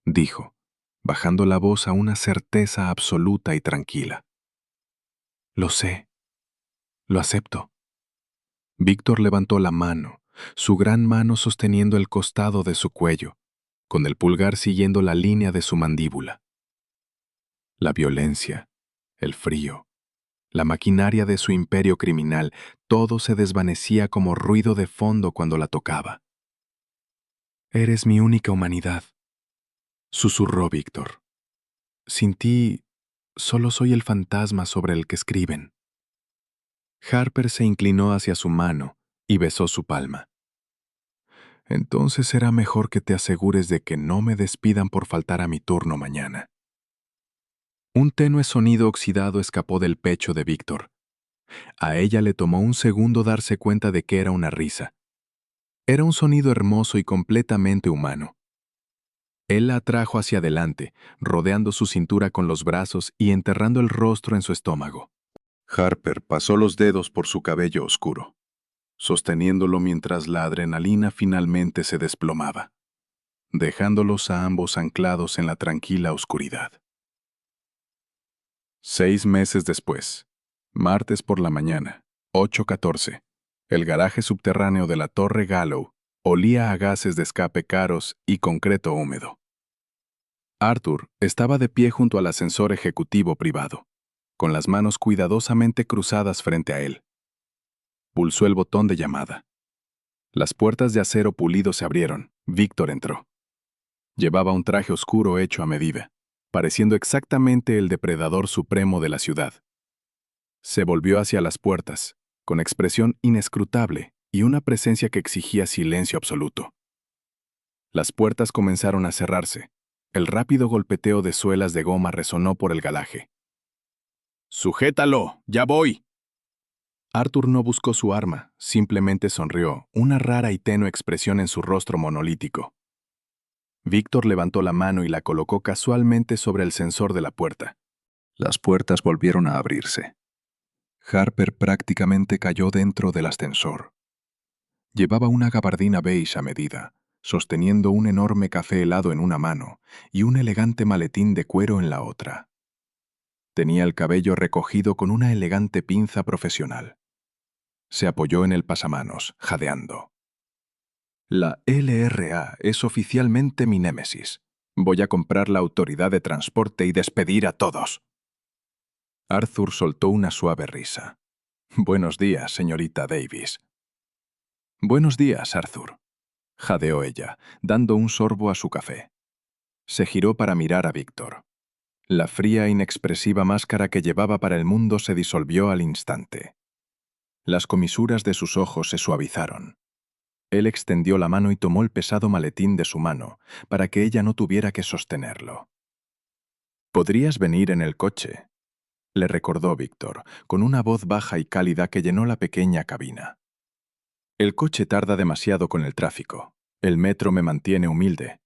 dijo, bajando la voz a una certeza absoluta y tranquila. «Lo sé. Lo acepto». Víctor levantó la mano, su gran mano sosteniendo el costado de su cuello, con el pulgar siguiendo la línea de su mandíbula. La violencia, el frío, la maquinaria de su imperio criminal, todo se desvanecía como ruido de fondo cuando la tocaba. «Eres mi única humanidad», susurró Víctor. «Sin ti, solo soy el fantasma sobre el que escriben». Harper se inclinó hacia su mano y besó su palma. «Entonces será mejor que te asegures de que no me despidan por faltar a mi turno mañana». Un tenue sonido oxidado escapó del pecho de Víctor. A ella le tomó un segundo darse cuenta de que era una risa. Era un sonido hermoso y completamente humano. Él la atrajo hacia adelante, rodeando su cintura con los brazos y enterrando el rostro en su estómago. Harper pasó los dedos por su cabello oscuro, sosteniéndolo mientras la adrenalina finalmente se desplomaba, dejándolos a ambos anclados en la tranquila oscuridad. 6 meses después, martes por la mañana, 8:14, el garaje subterráneo de la Torre Gallow olía a gases de escape caros y concreto húmedo. Arthur estaba de pie junto al ascensor ejecutivo privado, con las manos cuidadosamente cruzadas frente a él. Pulsó el botón de llamada. Las puertas de acero pulido se abrieron. Víctor entró. Llevaba un traje oscuro hecho a medida, pareciendo exactamente el depredador supremo de la ciudad. Se volvió hacia las puertas, con expresión inescrutable y una presencia que exigía silencio absoluto. Las puertas comenzaron a cerrarse. El rápido golpeteo de suelas de goma resonó por el garaje. ¡Sujétalo! ¡Ya voy! Arthur no buscó su arma, simplemente sonrió, una rara y tenue expresión en su rostro monolítico. Víctor levantó la mano y la colocó casualmente sobre el sensor de la puerta. Las puertas volvieron a abrirse. Harper prácticamente cayó dentro del ascensor. Llevaba una gabardina beige a medida, sosteniendo un enorme café helado en una mano y un elegante maletín de cuero en la otra. Tenía el cabello recogido con una elegante pinza profesional. Se apoyó en el pasamanos, jadeando. La LRA es oficialmente mi némesis. Voy a comprar la autoridad de transporte y despedir a todos. Arthur soltó una suave risa. Buenos días, señorita Davis. Buenos días, Arthur, jadeó ella, dando un sorbo a su café. Se giró para mirar a Víctor. La fría e inexpresiva máscara que llevaba para el mundo se disolvió al instante. Las comisuras de sus ojos se suavizaron. Él extendió la mano y tomó el pesado maletín de su mano, para que ella no tuviera que sostenerlo. «Podrías venir en el coche», le recordó Víctor, con una voz baja y cálida que llenó la pequeña cabina. «El coche tarda demasiado con el tráfico. El metro me mantiene humilde»,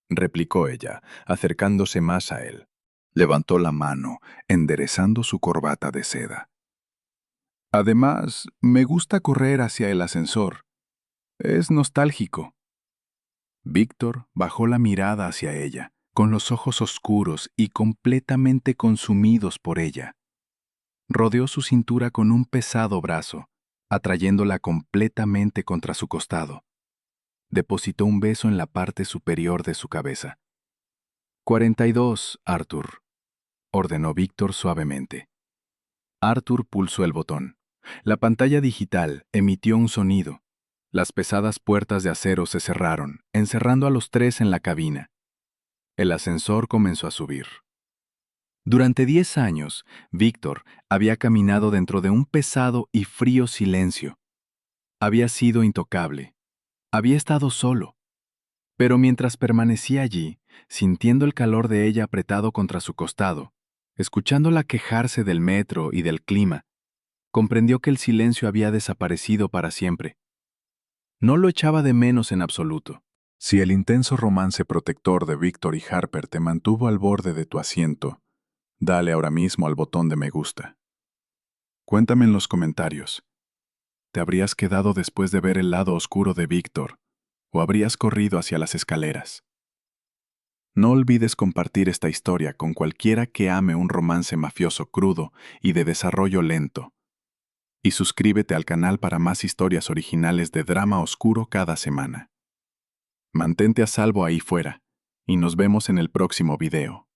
replicó ella, acercándose más a él. Levantó la mano, enderezando su corbata de seda. «Además, me gusta correr hacia el ascensor. Es nostálgico». Víctor bajó la mirada hacia ella, con los ojos oscuros y completamente consumidos por ella. Rodeó su cintura con un pesado brazo, atrayéndola completamente contra su costado. Depositó un beso en la parte superior de su cabeza. 42, Arthur, ordenó Víctor suavemente. Arthur pulsó el botón. La pantalla digital emitió un sonido. Las pesadas puertas de acero se cerraron, encerrando a los tres en la cabina. El ascensor comenzó a subir. Durante 10 años, Víctor había caminado dentro de un pesado y frío silencio. Había sido intocable. Había estado solo. Pero mientras permanecía allí, sintiendo el calor de ella apretado contra su costado, escuchándola quejarse del metro y del clima, comprendió que el silencio había desaparecido para siempre. No lo echaba de menos en absoluto. Si el intenso romance protector de Víctor y Harper te mantuvo al borde de tu asiento, dale ahora mismo al botón de me gusta. Cuéntame en los comentarios. ¿Te habrías quedado después de ver el lado oscuro de Víctor o habrías corrido hacia las escaleras? No olvides compartir esta historia con cualquiera que ame un romance mafioso crudo y de desarrollo lento. Y suscríbete al canal para más historias originales de drama oscuro cada semana. Mantente a salvo ahí fuera, y nos vemos en el próximo video.